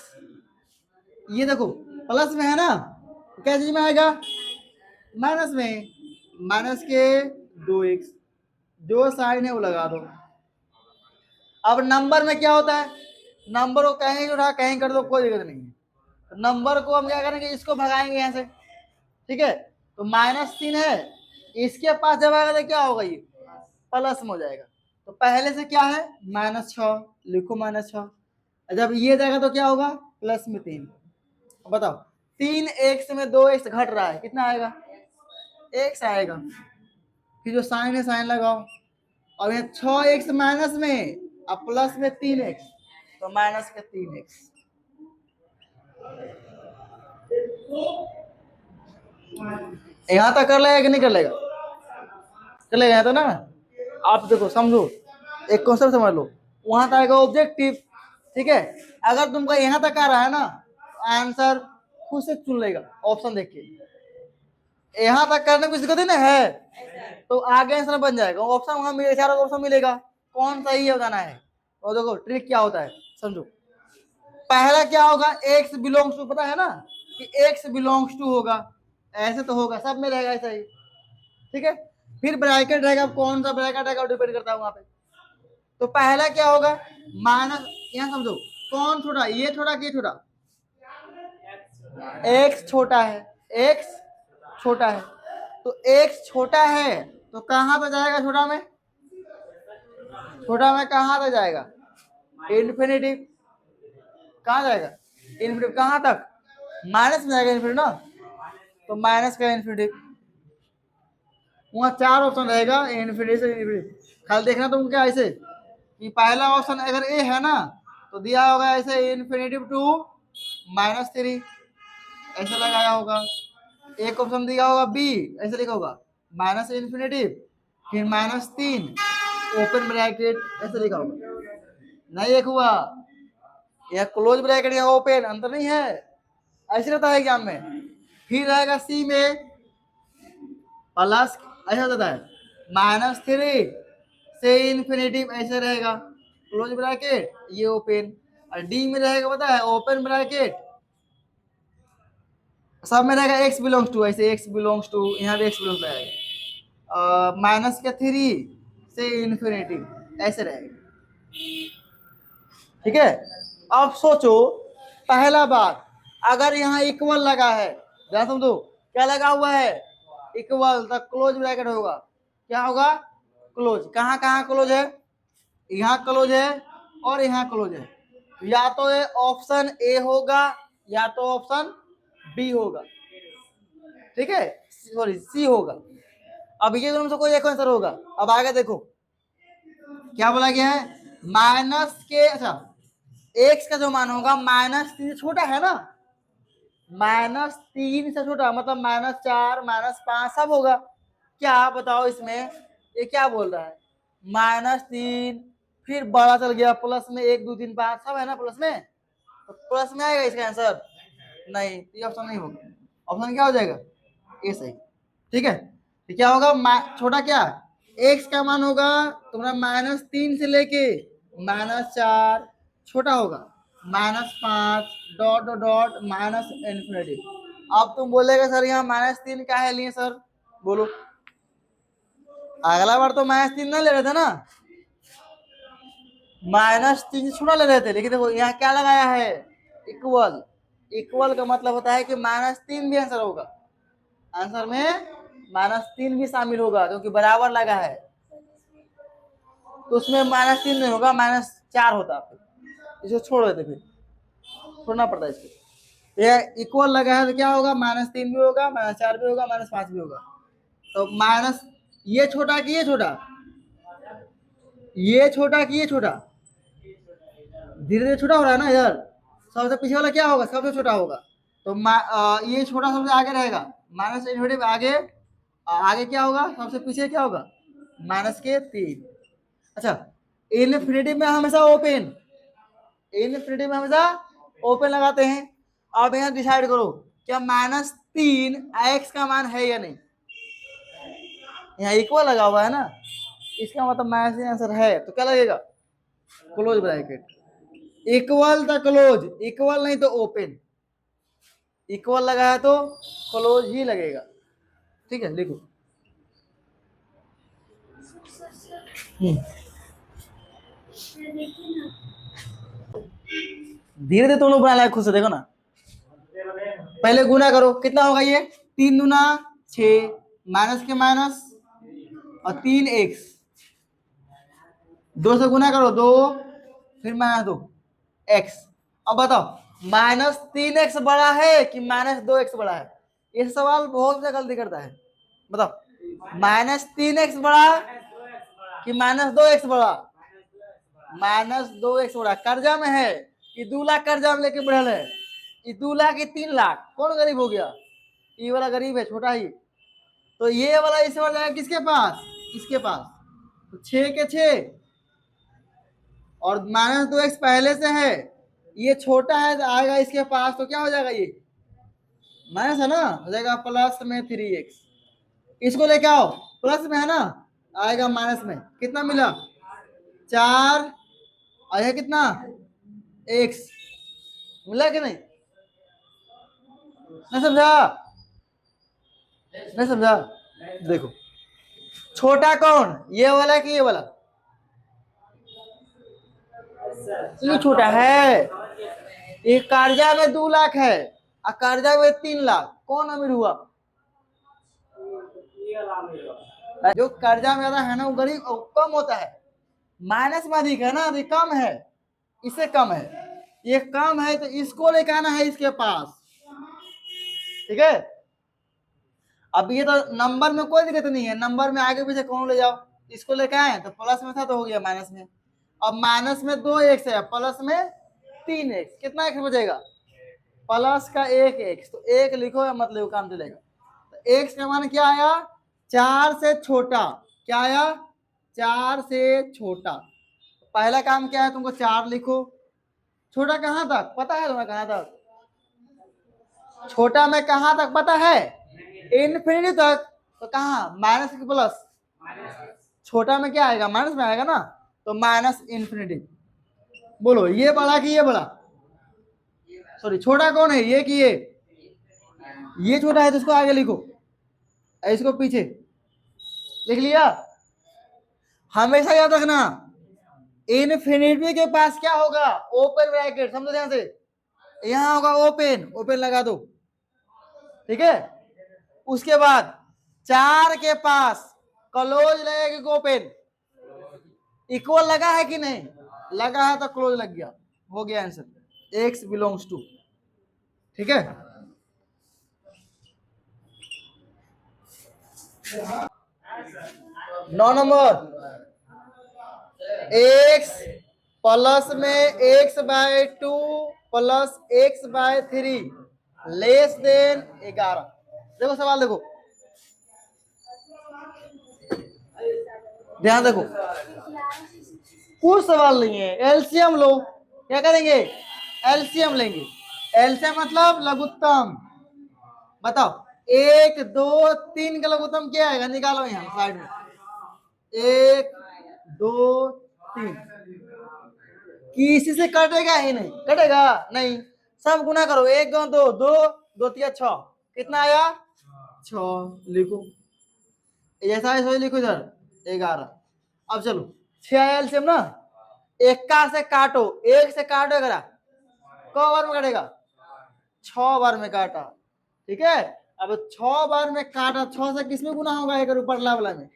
ये देखो प्लस में है ना, तो क्या चीज में आएगा? माइनस में। माइनस के 2x, जो साइन है वो लगा दो। अब नंबर में क्या होता है? नंबर को कहीं उठा कहीं कर दो, कोई दिक्कत नहीं है। तो नंबर को हम क्या करेंगे? इसको भगाएंगे यहाँ से। ठीक है, तो -3 है, इसके पास जब आएगा तो क्या होगा? ये प्लस में हो जाएगा। तो पहले से क्या है? -6, लिखो -6। जब ये जाएगा तो क्या होगा? +3। बताओ 3x में 2x घट रहा है, कितना आएगा? x आएगा। फिर जो साइन है साइन लगाओ, और ये 6x माइनस में और प्लस में 3x, तो माइनस के 3x। यहां तक कर लेगा कि नहीं कर लेगा? कर लेगा यहाँ तो ना। आप देखो समझो, एक क्वेश्चन समझ लो, वहां तक आएगा ऑब्जेक्टिव। ठीक है, अगर तुमको यहाँ तक आ रहा है ना, तो आंसर खुद से चुन लेगा ऑप्शन देख के। यहाँ तक करने की दिक्कत ना है, तो आगे आंसर बन जाएगा। ऑप्शन वहां मिले, चारों ऑप्शन मिलेगा, कौन सही है बताना है। और देखो ट्रिक क्या होता है, समझो। पहला क्या होगा? x बिलोंग्स टू, पता है ना कि x बिलोंग्स टू होगा, ऐसे तो होगा, सब में रहेगा ऐसा ही। ठीक है, फिर ब्रैकेट रहेगा, कौन सा ब्रैकेट रहेगा डिपेंड करता है वहां पे। तो पहला क्या होगा? माइनस, यहाँ समझो, कौन छोटा? ये छोटा कि ये छोटा? x छोटा है, x छोटा है, तो x छोटा है तो कहां पे जाएगा? छोटा में। छोटा में कहां तक जाएगा? इन्फिनिटी। कहां जाएगा? इन्फिनिटी। कहां तक? माइनस में जाएगा इन्फिनिटी ना, तो माइनस का इन्फिनिटी। वहां 4 ऑप्शन रहेगा, इन्फिनिटी से इन्फिनिटी। खाली देखना तुम क्या ऐसे कि पहला ऑप्शन अगर ए है ना, तो दिया होगा ऐसे इन्फिनिटी टू -3, ऐसे लगाया होगा। एक ऑप्शन दिया होगा बी, ऐसे लिखा होगा माइनस इन्फिनिटी फिर -3 ओपन ब्रैकेट, ऐसे लिखा होगा। नहीं एक हुआ, यह क्लोज ब्रैकेट या ओपन, अंतर नहीं है, ऐसे रहता है एग्जाम में। फिर रहेगा सी में प्लस, ऐसा होता है -3 से इन्फिनिटी, ऐसे रहेगा क्लोज ब्रैकेट, ये ओपन। और डी में रहेगा पता है ओपन ब्रैकेट, सब में रहेगा x बिलोंग्स टू, ऐसे x बिलोंग्स टू, यहाँ भी x बिलोंग्स रहेगा, -3 से इन्फिनिटी, ऐसे रहेगा। ठीक है, अब सोचो पहला बात, अगर यहाँ इक्वल लगा है, ध्यान समझो, क्या लगा हुआ है? इक्वल, तो क्लोज ब्रैकेट होगा। क्या होगा? क्लोज। कहाँ कहाँ क्लोज है? यहाँ क्लोज है और यहाँ क्लोज है। या तो ये ऑप्शन ए होगा या तो ऑप्शन बी होगा। ठीक है, सॉरी सी होगा। अब ये दोनों से कोई एक आंसर होगा। अब आगे देखो क्या बोला गया है, माइनस के, अच्छा एक्स का जो मान होगा -3 छोटा है ना, -3 से छोटा, मतलब -4 -5 सब होगा। क्या बताओ इसमें, ये क्या बोल रहा है? -3 फिर बड़ा चल गया, प्लस में 1 2 3 5 सब है ना प्लस में, तो प्लस में आएगा इसका आंसर? नहीं, ये ऑप्शन नहीं होगा। ऑप्शन क्या हो जाएगा? ये सही। ठीक है, तो क्या होगा? छोटा क्या? एक्स का मान होगा तुम्हारा -3 से लेके -4, छोटा होगा -5 डॉट डॉट डॉट -इन्फिनिटी। अब तुम बोलेगा सर यहाँ -3 का है लिए सर, बोलो। अगला बार तो -3 ना ले रहे थे ना, -3 छोटा ले रहे थे, लेकिन देखो यहाँ क्या लगाया है? इक्वल। इक्वल का मतलब होता है कि -3 भी आंसर होगा, आंसर में -3 भी शामिल होगा क्योंकि बराबर लगा है, तो उसमें -3 नहीं होगा, -4 होता। फिर इसको छोड़ देते, फिर छोड़ना पड़ता है इसको। ये इक्वल लगा है तो क्या होगा, -3 भी होगा, -4 भी होगा, -5 भी होगा। तो माइनस ये छोटा कि ये छोटा, ये छोटा कि ये छोटा, धीरे धीरे छोटा हो रहा है ना इधर। सबसे पीछे वाला क्या होगा, सबसे छोटा होगा। तो ये छोटा सबसे आगे रहेगा, माइनस इन्फिनिटी आगे, आगे क्या होगा, सबसे पीछे क्या होगा, -3। अच्छा, इन्फिनिटी में हमेशा ओपन, इन्फिनिटी में हमेशा ओपन लगाते हैं। अब यहाँ डिसाइड करो क्या -3 x का मान है या नहीं। यहाँ इक्वल लगा हुआ है ना, इसका मतलब -3 आंसर है, तो क्या लगेगा, क्लोज ब्रैकेट। इक्वल था क्लोज, इक्वल नहीं तो ओपन, इक्वल लगा है तो क्लोज ही लगेगा। ठीक है, लिखो। धीरे धीरे तुम लोग बना खुद से, देखो ना। पहले गुना करो, कितना होगा ये, 3 दूना 6, माइनस के माइनस और 3x, 2 से गुना करो 2, फिर -2 x। अब बताओ -3x बड़ा है कि -2x बड़ा है। ये सवाल बहुत ज्यादा गलती करता है। बताओ -3x बड़ा कि -2x बड़ा, -2x बड़ा। कर्जा में है, ये 2 लाख कर्जा में लेके बढ़ल है, ये 2 लाख, ये 3 लाख, कौन गरीब हो गया, ये वाला गरीब है, छोटा ही। तो ये वाला इससे बढ़ जाएगा किसके पास, इसके पास। तो 6 के 6 और -2x पहले से है, ये छोटा है तो आएगा इसके पास, तो क्या हो जाएगा, ये माइनस है ना, हो जाएगा प्लस में 3x। इसको लेके आओ, प्लस में है ना, आएगा माइनस में, कितना मिला 4, और यह कितना x मिला कि नहीं, नहीं समझा, नहीं समझा। देखो छोटा कौन, ये वाला कि ये वाला, ये छोटा है। ये कर्जा में 2 लाख है और कर्जा में 3 लाख, कौन अमीर हुआ, जो कर्जा में ज्यादा है ना वो गरीब, कम होता है। माइनस में अधिक है ना, अधिक कम है, इससे कम है, ये कम है तो इसको लेकर आना है इसके पास। ठीक है, अब ये तो नंबर में कोई दिक्कत नहीं है, नंबर में आगे पीछे कौन ले जाओ, इसको लेकर आए तो प्लस में था तो हो गया माइनस में। अब माइनस में 2x है, प्लस में 3x, कितना x बचेगा, प्लस का 1x, तो 1 लिखो या मतलब काम चलेगा। तो x का मान क्या आया, 4 से छोटा, क्या आया 4 से छोटा। पहला काम क्या है, तुमको 4 लिखो, छोटा कहां तक पता है तुम्हें, कहां तक, छोटा में कहां तक पता है, इनफिनिटी तक। तो कहा माइनस की प्लस, छोटा में क्या आएगा, माइनस में आएगा ना, तो माइनस इनफिनिटी। बोलो ये बड़ा कि ये बड़ा, सॉरी छोटा कौन है, ये कि ये छोटा है तो इसको आगे लिखो, इसको पीछे लिख लिया। हमेशा याद रखना इनफिनिटी के पास क्या होगा, ओपन ब्रैकेट, समझो ध्यान से, यहां होगा ओपन, ओपन लगा दो। ठीक है, उसके बाद 4 के पास क्लोज लगेगा कि ओपन, इक्वल लगा है कि नहीं, लगा है तो क्लोज लग गया, हो गया आंसर, x बिलोंग्स टू। ठीक है, 9 नंबर, x प्लस में x/2 plus x/3 less than 11। देखो सवाल देखो, ध्यान देखो, कुछ सवाल नहीं है, एलसीएम लो, क्या करेंगे, एलसीएम लेंगे। एलसीएम मतलब लघुत्तम। बताओ 1 2 3 का लघुत्तम क्या आएगा, निकालो यहाँ साइड में, 1 2 3, किसी से कटेगा ही नहीं, कटेगा नहीं, सब गुना करो, 1 2 2 2 2 3 6, कितना आया 6, लिखो ऐसा ऐसा लिखो इधर 11। अब चलो 6 आया एलसीएम ना, 1 से काटो, 1 से काटो 11, क बार में कटेगा, 6 बार में काटा। ठीक है, अब 6 बार में काटा, 6 से किसमें गुना होगा, एक ऊपर वाला में।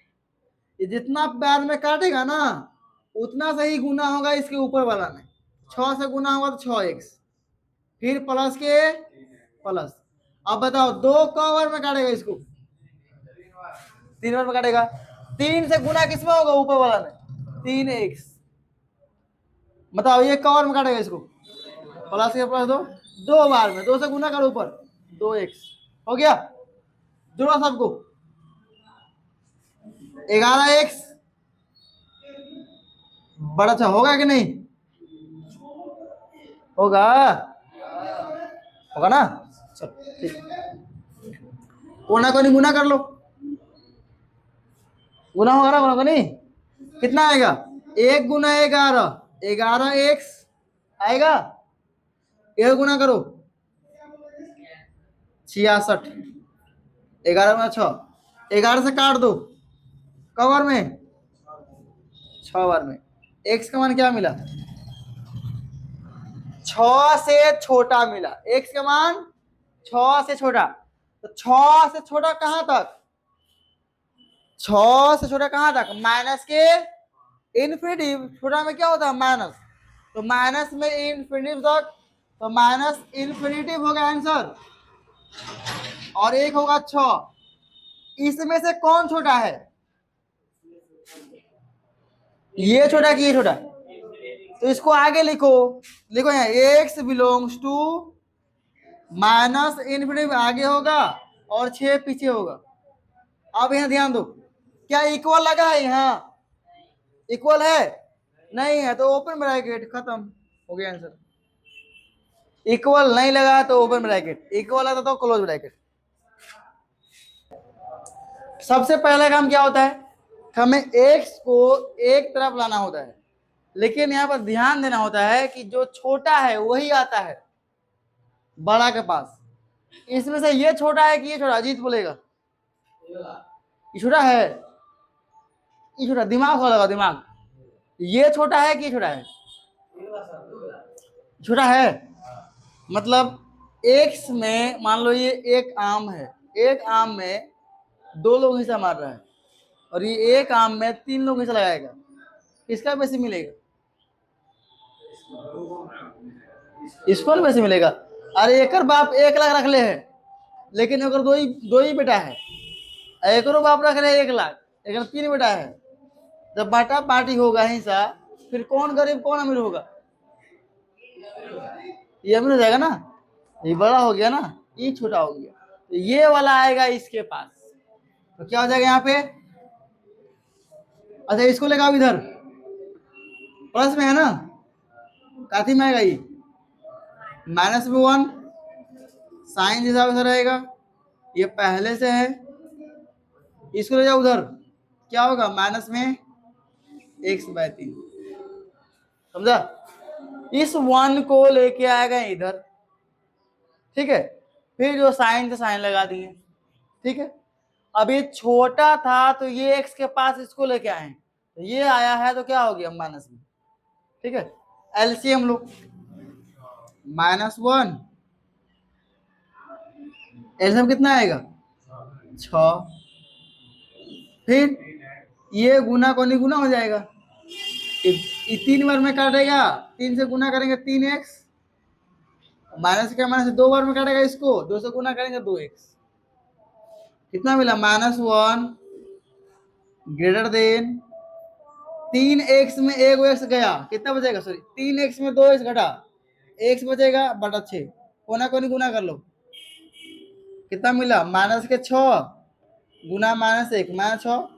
ये जितना बार में काटेगा ना उतना से ही गुना होगा इसके ऊपर वाला में। 6 से गुना होगा तो 6x, फिर प्लस के प्लस। अब बताओ 2 क बार में काटेगा इसको, 3 बार में काटेगा। 3 से गुना किसमें होगा, ऊपर वाला में, 3x। बताओ ये क बार में काटेगा इसको, प्लस के प्लस 2 बार में, 2 से गुना करो ऊपर, 2x हो गया। जोड़ो सबको, 11x बड़ा अच्छा होगा कि नहीं, होगा, होगा ना। चल ठीक, कोना कोनी गुना कर लो, गुना होगा ना, कोना कोनी कितना आएगा, 1 गुना 11, 11x आएगा। ये गुना करो 66, 11 गुना 6, 11 से काट दो, क बार में, 6 बार में। x का मान क्या मिला, 6 से छोटा मिला, x का मान 6 से छोटा। तो 6 से छोटा कहां तक, 6 से छोटा कहां तक, माइनस के इन्फिनिटिव, छोटा में क्या होता है माइनस, तो माइनस में इन्फिनिटिव तक, तो माइनस इन्फिनिटिव होगा आंसर, और एक होगा 6। इसमें से कौन छोटा है, ये छोटा कि ये छोटा, तो इसको आगे लिखो, लिखो यहाँ x belongs to minus infinity आगे होगा और 6 पीछे होगा। अब यहाँ ध्यान दो, क्या इक्वल लगा है, यहाँ इक्वल है नहीं है, तो ओपन ब्रैकेट, खत्म हो गया आंसर। इक्वल नहीं लगा तो ओपन ब्रैकेट, इक्वल आता तो क्लोज ब्रैकेट। सबसे पहला काम क्या होता है, हमें x को एक तरफ लाना होता है, लेकिन यहाँ पर ध्यान देना होता है कि जो छोटा है वही आता है बड़ा के पास। इसमें से ये छोटा है कि ये छोटा, अजीत बोलेगा ये छोटा है, ये छोटा, दिमाग हो लगा दिमाग, ये छोटा है कि ये छोटा है, छोटा है। मतलब x में मान लो ये एक आम है, एक आम में 2 लोग हिस्सा मार रहा है, और ये एक आम में 3 लोग हिस्सा लगाएगा, किसका पैसे मिलेगा, इसको ना पैसे मिलेगा। अरे एक बाप 1 लाख रख ले है, लेकिन अगर दो ही बेटा है, एक बाप रख ले 1 लाख, लेकिन 3 बेटा है, जब बाटा पार्टी होगा हिस्सा, फिर कौन गरीब कौन अमीर होगा, ये अमीर हो जाएगा ना, ये बड़ा हो गया ना, ये छोटा हो गया, तो ये वाला आएगा इसके पास, तो क्या हो जाएगा यहाँ पे। अच्छा इसको लेगा इधर, प्लस में है ना, काथी में आएगा ये, माइनस में 1, साइन हिसाब से रहेगा, ये पहले से है, इसको ले जाओ उधर, क्या होगा, माइनस में x/3, समझा। इस 1 को लेके आएगा इधर, ठीक है, फिर जो साइन थे साइन लगा दिए, ठीक है। अब ये छोटा था तो ये x के पास इसको लेके आए, तो ये आया है तो क्या हो गया माइनस में, ठीक है। एलसीएम लो, -1, एलसीएम कितना आएगा 6, फिर ये गुना को नहीं गुना हो जाएगा, ये 3 बार में काटेगा, 3 से गुना करेंगे 3x, माइनस का माइनस 2 बार में काटेगा इसको, 2 से गुना करेंगे 2x, कितना मिला -1 ग्रेटर देन 3x में 1x गया, कितना बचेगा, सॉरी 3x में 2x घटा, x बचेगा बटा 6, कोना कोनी गुना कर लो, कितना मिला -6 गुना -1 -6,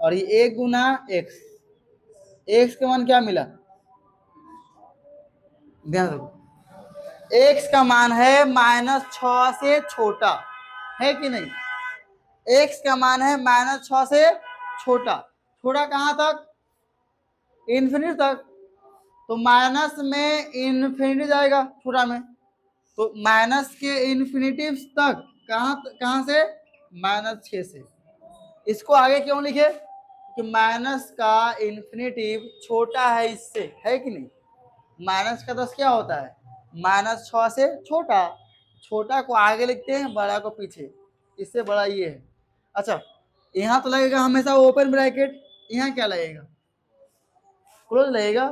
और ये 1 गुना x, x का मान क्या मिला, ध्यान रखो x का मान है -6 से छोटा, है कि नहीं, x का मान है -6 से छोटा, छोटा कहां तक, इन्फिनिटी तक, तो माइनस में इन्फिनिटी जाएगा छोटा में, तो माइनस के इन्फिनिटी तक कहां से, -6 से। इसको आगे क्यों लिखे, कि माइनस का इन्फिनिटिव छोटा है इससे, है कि नहीं, माइनस का 10 क्या होता है, -6 से छोटा, छोटा को आगे लिखते हैं बड़ा को पीछे, इससे बड़ा ये है। अच्छा, यहाँ तो लगेगा हमेशा ओपन ब्रैकेट, यहाँ क्या लगेगा? क्लोज लगेगा।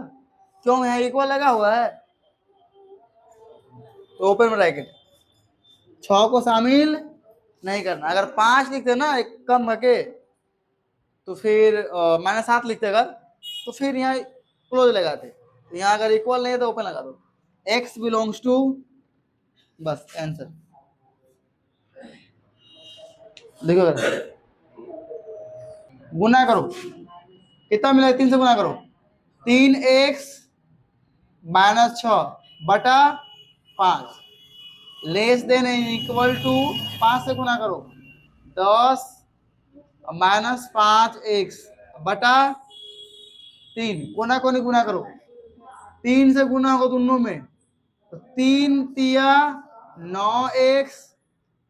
क्यों? यहाँ इक्वल लगा हुआ है तो ओपन ब्रैकेट। 6 को शामिल नहीं करना। अगर 5 लिखते ना एक कम करके तो फिर -7 लिखते अगर, तो फिर यहाँ क्लोज लगाते। तो यहाँ अगर इक्वल नहीं है तो ओपन लगा दो। x बिलोंग्स टू, बस आंसर देखो। अगर गुना करो कितना मिला, 3 से गुना करो। 3x -6 बटा 5 लेस देन इक्वल टू 5 से गुना करो। 10 -5x बटा 3, कोना कोनी गुना करो। 3 से गुना होगा दोनों में, तो 3 तिया 9x,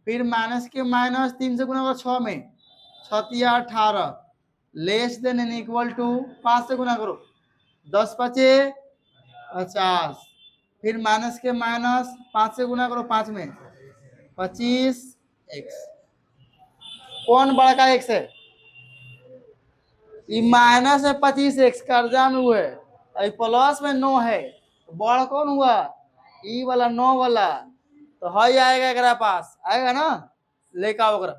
फिर माइनस के माइनस 3 से गुना होगा 6 में, 6 तिया 18 less than and equal to 5 से गुना करो। 10 पचे 50, फिर माइनस के माइनस 5 से गुना करो 5 में, 25x। कौन बड़ा का x है? ये माइनस है 25x कर्जा में हुए, अभी प्लस में 9 है, बड़ा कौन हुआ? ई वाला 9 वाला, तो हई आएगा एकरा पास, आएगा ना, लेकर आओ ओकरा।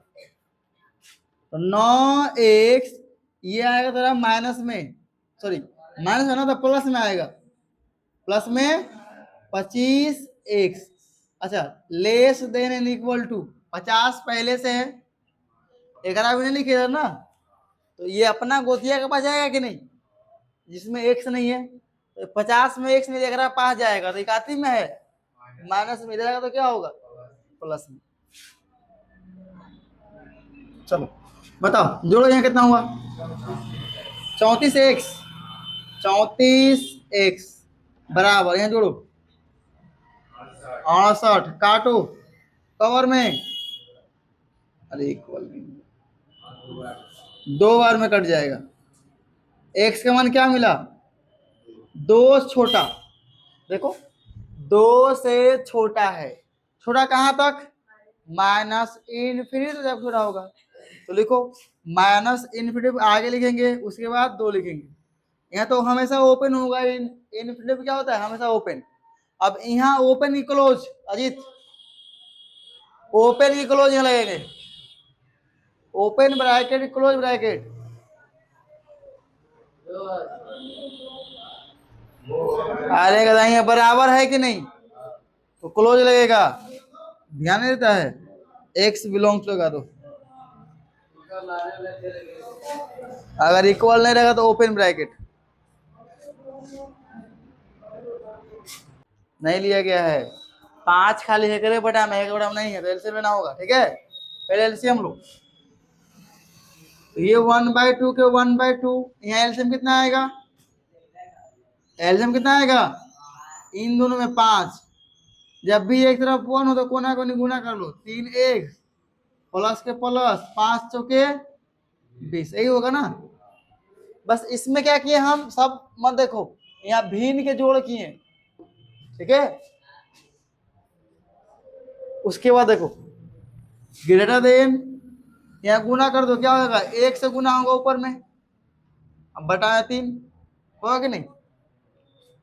तो 9x ये आएगा तेरा माइनस में, सॉरी माइनस है ना, तो प्लस में आएगा, प्लस में 25x। अच्छा, less than and equal to 50 पहले से है, 11 भी नहीं लिखे ना, तो ये अपना गोतिया के पास जाएगा कि नहीं, जिसमें x नहीं है। तो 50 में x में 11 पास जाएगा, तो इकाती में है, माइनस में जाएगा तो क्या होगा? प्लस में। चलो बताओ, जोड़ो, यहाँ कितना हुआ? 34x, 34x बराबर, यहाँ जोड़ो 68, काटो कवर में, अरे इक्वल नहीं, 2 बार में कट जाएगा। x का मान क्या मिला? 2 छोटा, देखो 2 से छोटा है, छोटा कहाँ तक? माइनस इन्फिनिटी जब छोटा होगा, तो लिखो माइनस इन्फिनिटी आगे लिखेंगे, उसके बाद 2 लिखेंगे। यहाँ तो हमेशा ओपन होगा, इन्फिनिटी क्या होता है? हमेशा ओपन। अब यहाँ ओपन की क्लोज, अजीत ओपन की क्लोज यहाँ लगेंगे, ओपन ब्रैकेट क्लोज ब्रैकेट। अरे यहाँ बराबर है कि नहीं, तो क्लोज लगेगा, ध्यान नहीं देता है। x बिलोंग्स लगा दो, अगर इक्वल नहीं रहेगा तो ओपन ब्रैकेट। नहीं लिया गया है, 5 खाली है करे बटा में, एक बटा नहीं है, तो एलसीएम लेना होगा, ठीक है। पहले एलसीएम लो, तो ये 1/2 के 1/2, यहाँ एलसीएम कितना आएगा? एलसीएम कितना आएगा? इन दोनों में 5, जब भी एक तरफ 1 हो तो कोना को गुना कर लो, 3x प्लस के प्लस 5 चौके 20, यही होगा ना। बस इसमें क्या किए हम सब मत देखो, यहाँ भिन्न के जोड़ किए, ठीक है। उसके बाद देखो ग्रेटर देन, यहाँ गुना कर दो, क्या होगा? 1 से गुना होगा ऊपर में, अब बटा 3 होगा कि नहीं?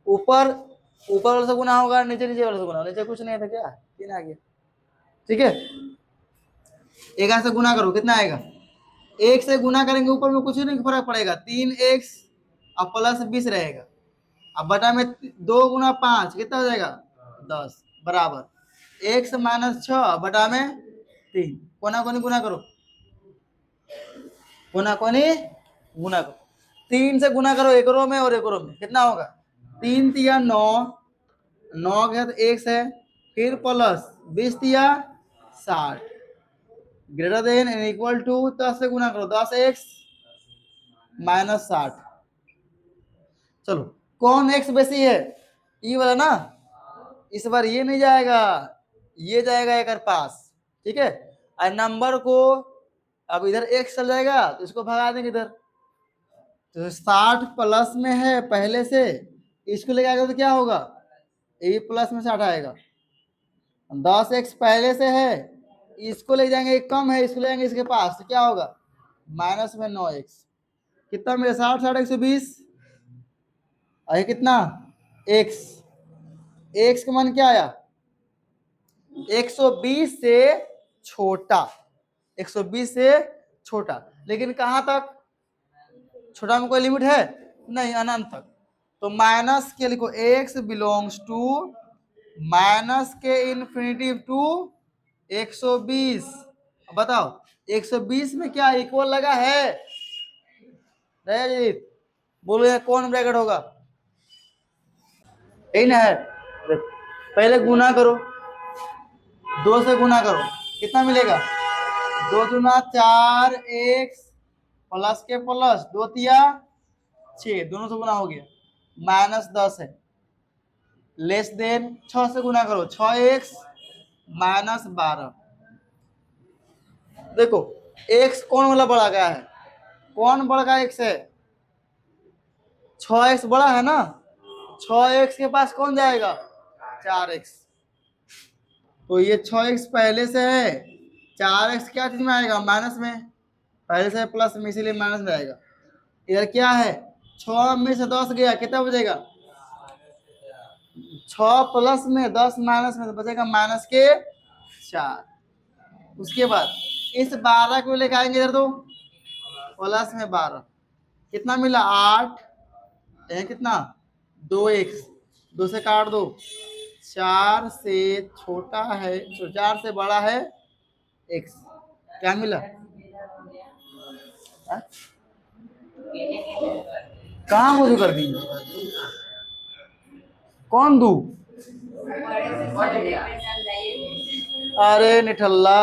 ऊपर वाले से गुना होगा, नीचे वाले से गुना, नीचे कुछ नहीं था क्या, 3 आ गया, ठीक है। 1 से गुना करो, कितना आएगा? 1 से गुना करेंगे ऊपर में कुछ नहीं फर्क पड़ेगा, 3x और प्लस 20 रहेगा, अब बटा में 2 गुना 5 कितना हो जाएगा? 10 बराबर x -6 बटा में 3, कोना कोनी गुना करो, कोना कोनी गुना करो, 3 से गुना करो एक रो में और एक रो में, कितना होगा? 3 तिया 9, 9 के साथ x है, फिर प्लस 20 तिया 60, greater than and equal to 10 से गुना करो, 10x -60। चलो कौन x बेसी है? ई वाला ना, इस बार ये नहीं जाएगा, ये जाएगा एक पास, ठीक है। और नंबर को अब इधर x चल जाएगा तो इसको भगा देंगे इधर, तो 60 प्लस में है पहले से, इसको लेके आएगा तो क्या होगा? ये प्लस में 60 आएगा, 10x पहले से है इसको ले जाएंगे कम है, इसको ले जाएंगे इसके पास, तो क्या होगा माइनस में 9x। कितना मिला 60 60 120 और ये कितना x, x का मान क्या आया 120 से छोटा, 120 से छोटा, लेकिन कहां तक, छोटा में कोई लिमिट है नहीं, अनंत तक। तो माइनस के लिखो x बिलोंग्स टू माइनस के इन्फिनिटी टू 120। बताओ 120 में क्या इक्वल लगा है, बोलो यार कौन ब्रैकेट होगा, यही ना है। पहले गुना करो, 2 से गुना करो, कितना मिलेगा 2 दूना 4 x प्लस के प्लस 2 तिया 6, दोनों से गुना हो गया, माइनस 10 है, लेस देन 6 से गुना करो 6x माइनस 12। देखो x कौन वाला बड़ा गया है, कौन बड़ा x है 6x बड़ा है ना, 6x के पास कौन जाएगा 4x, तो ये 6x पहले से है, 4x क्या चीज में आएगा माइनस में, पहले से प्लस में इसीलिए माइनस में आएगा। इधर क्या है 6 में से 10 गया, कितना बचेगा 6 प्लस में 10 माइनस में, तो बचेगा माइनस के 4। उसके बाद इस 12 को लेकर आएंगे इधर, तो प्लस में 12, कितना मिला 8, कितना 2x, 2 से काट दो, 4 से छोटा है, 4 से बड़ा है x, क्या मिला कहाँ मुझे कर दी, कौन दू, अरे निठल्ला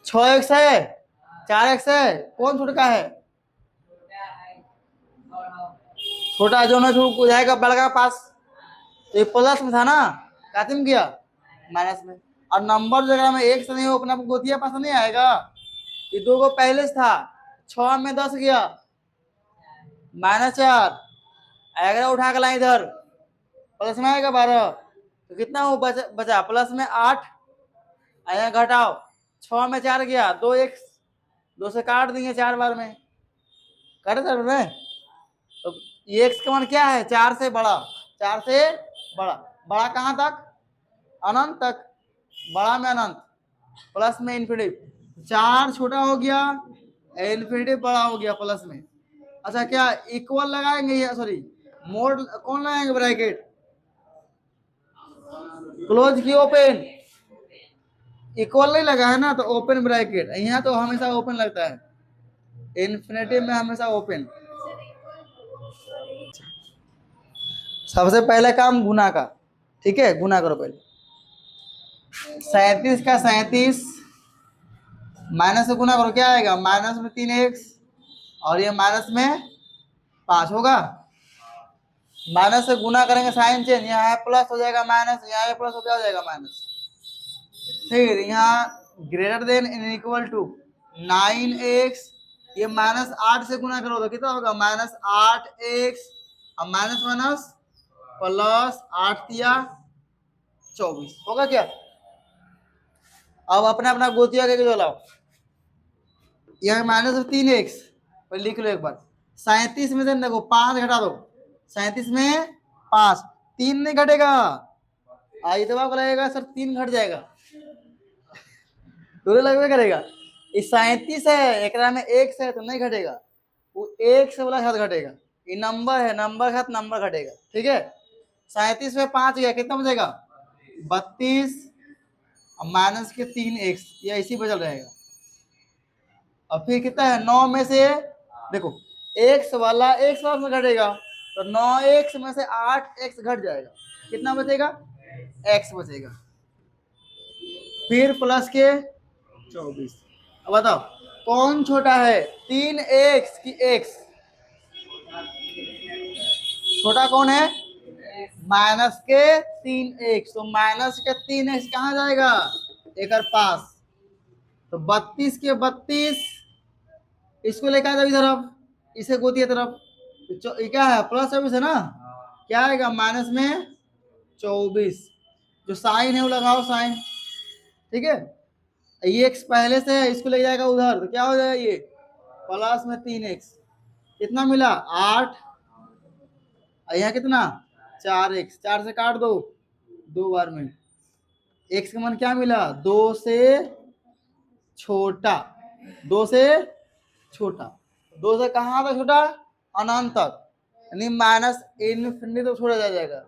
6x है 4x है, कौन छोटा है, छोटा जो ना छूट जाएगा बड़का पास, तो ये प्लस में था ना, कातिम किया माइनस में, और नंबर जगह में एक से नहीं हो अपना गोतिया पास नहीं आएगा, ये 2 को पहले से था, 6 में 10 गया -4, अगर उठा के लाए इधर प्लस में आएगा 12, तो कितना हो बचा प्लस में 8, यहाँ घटाओ 6 में 4 गया 2x, 2 से काट देंगे 4 बार में, काटे सर में, तो ये x का मान क्या है 4 से बड़ा, 4 से बड़ा, बड़ा कहां तक अनंत तक, बड़ा में अनंत प्लस में इन्फिनिटी, 4 छोटा हो गया इन्फिनिटी बड़ा हो गया प्लस में। अच्छा क्या इक्वल लगाएंगे या सॉरी मोड कौन लगाएंगे ब्रैकेट, क्लोज की ओपन, इक्वल नहीं लगा है ना, तो ओपन ब्रैकेट, यहाँ तो हमेशा ओपन लगता है, इन्फिनिटी में हमेशा ओपन। सबसे पहले काम गुना का, ठीक है गुना करो पहले, 37 का 37 माइनस से गुना करो, क्या आएगा माइनस में 3x, और ये माइनस में 5 होगा, माइनस से गुना करेंगे साइन चेंज, यहाँ है प्लस हो जाएगा माइनस, यहाँ प्लस हो क्या हो जाएगा माइनस, फिर यहाँ greater than and equal to 9x, ये -8 से गुना करो तो कितना होगा -8x, और माइनस माइनस प्लस 8 तिया 24 होगा क्या। अब अपना अपना गोतिया के जो लाओ, यहाँ -3x पर लिख लो एक बार, 37 में से देखो 5 घटा दो, 37 में 5, 3 नहीं घटेगा, इतवा को लगेगा सर 3 घट जाएगा, तो लगभग करेगा, ये 37 है एक में x है तो नहीं घटेगा, वो एक से वाला साथ घटेगा, ये नंबर है नंबर के साथ नंबर घटेगा, ठीक है। 37 में 5 गया कितना बचेगा 32, और माइनस के 3x, ये ऐसी बचल रहेगा, और फिर कितना है 9 में से देखो x वाला x वाला में घटेगा, तो 9x में से 8x घट जाएगा, कितना बचेगा x बचेगा, फिर प्लस के 24। अब बताओ कौन छोटा है 3x की x, छोटा कौन है माइनस के 3x, तो माइनस के 3x कहाँ जाएगा एक पास, तो 32 के 32 इसको लेकर आ जाओ इधर, अब इसे गोतिया तरफ, तो क्या है प्लस 24 है ना, क्या आएगा माइनस में 24, जो साइन है वो लगाओ साइन, ठीक है। ये एक्स पहले से है, इसको ले जाएगा उधर तो क्या हो जाएगा, ये प्लस में 3x, कितना मिला 8, यहाँ कितना 4x, 4 से काट दो 2 बार में, x का मान क्या मिला 2 से छोटा, 2 से छोटा, 2 से कहाँ तक छोटा, अनंत तक, यानी माइनस इन्फिनिटी तो छोड़ा जाएगा।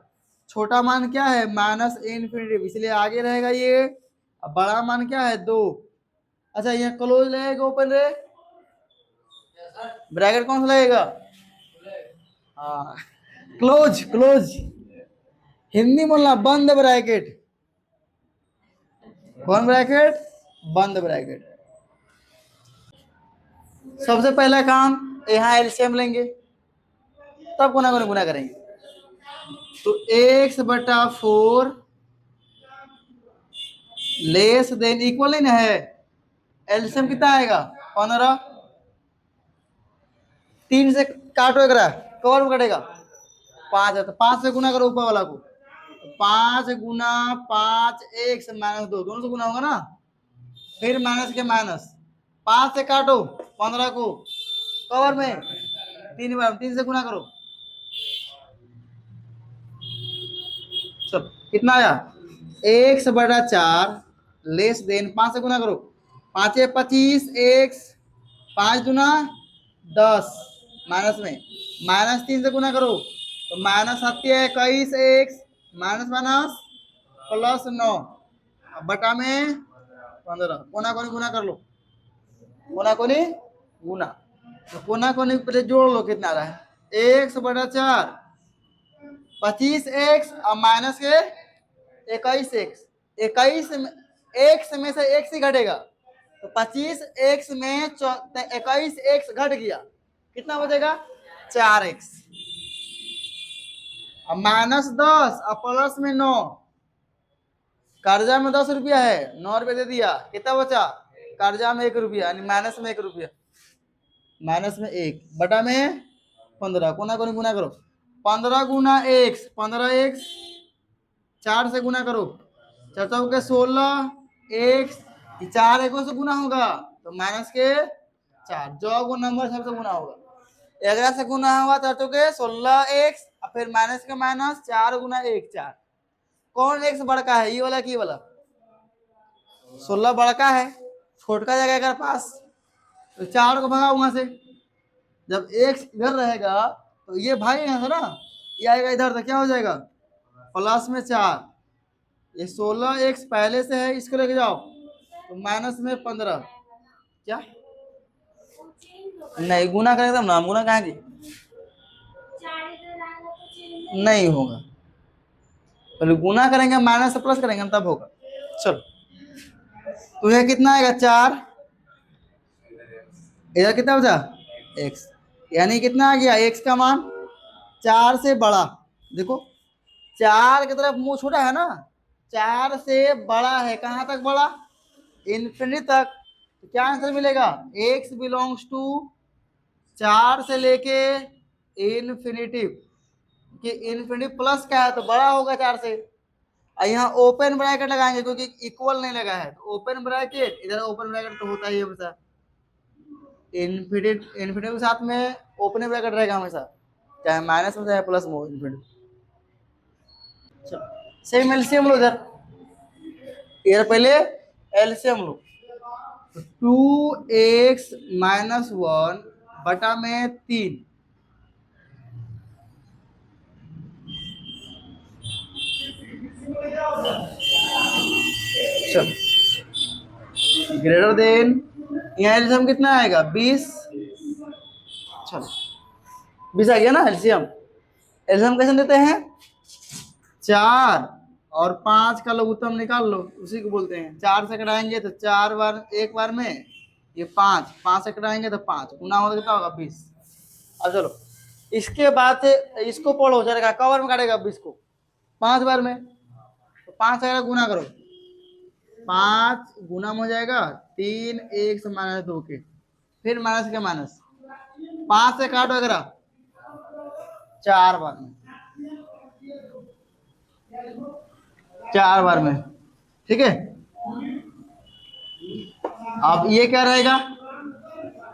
छोटा मान क्या है माइनस इन्फिनिटी, इसलिए आगे रहेगा ये। अब बड़ा मान क्या है 2। अच्छा ये क्लोज रहेगा ओपन रहे, ब्रैकेट कौन सा लगेगा, हाँ क्लोज, क्लोज हिंदी बोलना, बंद ब्रैकेट, कौन ब्रैकेट, बंद ब्रैकेट। सबसे पहला काम यहाँ एलसीएम लेंगे, तब गुना गुना गुना करेंगे। तो x बटा 4 लेस देन इक्वल ही ना है, एलसीएम कितना आएगा 15, 3 से काटो एक कवर में कटेगा 5 है, तो 5 से गुना करो ऊपर वाला को, 5 गुना 5 x माइनस 2, दोनों से गुना होगा ना, फिर माइनस के माइनस, 5 से काटो 15 को कवर में 3 बार, 3 से गुना करो, सब कितना आया x बटा 4 लेस देन 5 से गुना करो, 5 25 x, 5 गुना 10 माइनस में, माइनस 3 से गुना करो तो minus 21 x minus minus plus 9 बटा में 15, कोना कोनी गुना कर लो, कोना कोनी गुना, तो कोना कोनी पहले जोड़ लो कितना आ रहा है, x बटा 4 25x और माइनस के 21x, 21 x में से x ही घटेगा, तो 25x में 21x घट गया, कितना बचेगा 4x, अब माइनस 10 और प्लस में 9, कर्जा में 10 रुपया है, 9 रुपये दे दिया, कितना बचा कर्जा में 1 रुपया, यानी माइनस में 1 रुपया, माइनस में 1 बटा में 15, कोना कोनी गुना करो, 15 गुना x, 15x 4 से गुना करो, 4 के 16 x, 4 एक से गुना होगा तो माइनस के 4, जो को नंबर सबसे गुना होगा, 11 से गुना होगा 4 के 16x और फिर माइनस के माइनस 4 गुना 1 4, कौन x बड़का है, ये वाला की वाला, 16 बड़का है, छोटका जगह अगर पास तो 4 को भगा वहां से, जब x इधर रहेगा तो ये भाई यहाँ से ना, ये आएगा इधर तो क्या हो जाएगा प्लस में 4, ये 16x पहले से है, इसको लेके जाओ तो माइनस में 15, क्या नहीं गुना करेंगे तब ना, गुना कहाँ की नहीं होगा, पहले गुना करेंगे माइनस से प्लस करेंगे तब होगा। चलो तो यह कितना आएगा 4, इधर कितना बचा x, यानी कितना आ गया x का मान 4 से बड़ा, देखो 4 की तरफ मुंह छोटा है ना, 4 से बड़ा है, कहां तक बड़ा इन्फिनिटी तक, तो क्या आंसर मिलेगा x बिलोंग्स टू 4 से लेके इन्फिनिटी, कि इन्फिनिटी प्लस क्या है तो बड़ा होगा 4 से, यहाँ ओपन ब्रैकेट लगाएंगे क्योंकि इक्वल नहीं लगा है, तो ओपन ब्रैकेट, इधर ओपन ब्रैकेट तो होता ही है हमेशा, इन्फिनिटी इन्फिनिटी के साथ में ओपन ब्रैकेट रहेगा हमेशा, चाहे माइनस में चाहे प्लस में हो इन्फिनिटी। सेम एलसीएम लो इधर, इधर पहले एलसीएम लो, तो 2x माइनस 1 बटा में 3, ग्रेटर देन, यहाँ एलसीएम कितना आएगा 20, चलो 20 आ गया ना एलसीएम, एलसीएम कैसे देते हैं 4 और 5 का लघुत्तम निकाल लो, उसी को बोलते हैं, 4 से कटाएंगे तो 4 बार, एक बार में ये 5, 5 से कटाएंगे तो 5 गुना होगा कितना होगा 20। अब चलो इसके बाद से इसको पढ़ो, चलेगा कवर में काटेगा 20 को 5 बार में, तो 5 से गुना करो, 5 गुना में हो जाएगा 3 1 से माइनस 2 के, फिर माइनस के माइनस, 5 से काटो अगर 4 बार में, 4 बार में, ठीक है। अब ये क्या रहेगा,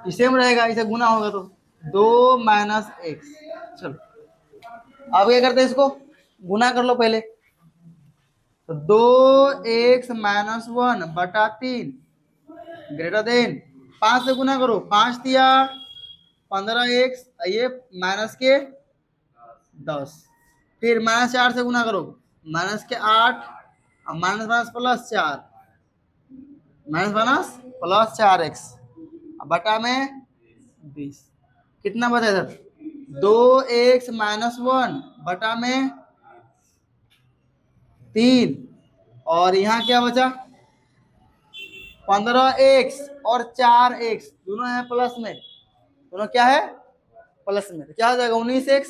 सेम रहेगा, इसे गुना होगा तो 2 माइनस एक्स। चलो अब क्या करते हैं, इसको गुना कर लो पहले। तो 2x-1/3 ग्रेटर देन 5 से गुना करो, 5 दिया 15x, ये माइनस के 10, फिर -4 से गुना करो, -8, और minus minus plus 4, minus minus plus 4x, बटा में 20, कितना बचा इधर, 2x-1 बटा में 3, और यहाँ क्या बचा 15x और 4x, दोनों है प्लस में, दोनों क्या है प्लस में, तो क्या हो जाएगा 19x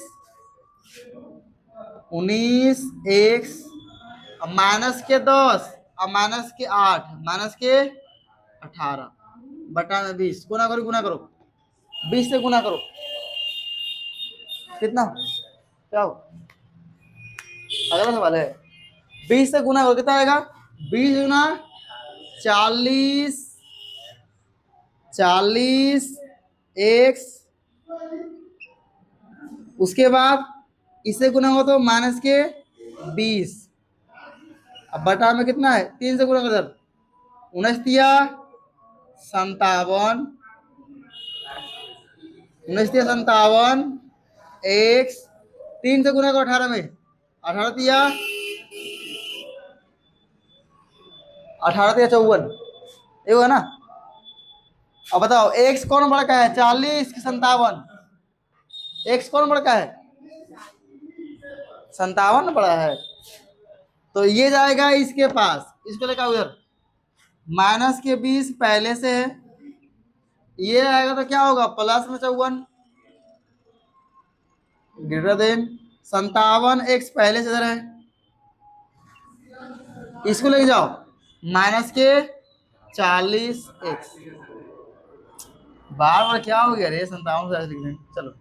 माइनस के 10 और माइनस के 8 माइनस के 18 बटा में 20, गुना करो 20 से गुना करो, कितना क्या हो, अगला सवाल है 20 से गुना करो, कितना आएगा 20 गुना 40 x, उसके बाद इससे गुना हो तो माइनस के 20, अब बटा में कितना है 3 से गुना कर, 59 57 x, 3 से गुना करो 18 में, 18 दिया 54, ये हुआ ना। अब बताओ x कौन बड़ा का है, 40 कि 57, x कौन बड़ा का है 57 बड़ा है, तो ये जाएगा इसके पास, इसको लेकर उधर, माइनस के 20 पहले से है, ये आएगा तो क्या होगा प्लस में 54 ग्रेटर देन 57x पहले से इधर है, इसको लेके जाओ माइनस के 40x, बार बार क्या हो गया रे 57 से लिखने, चलो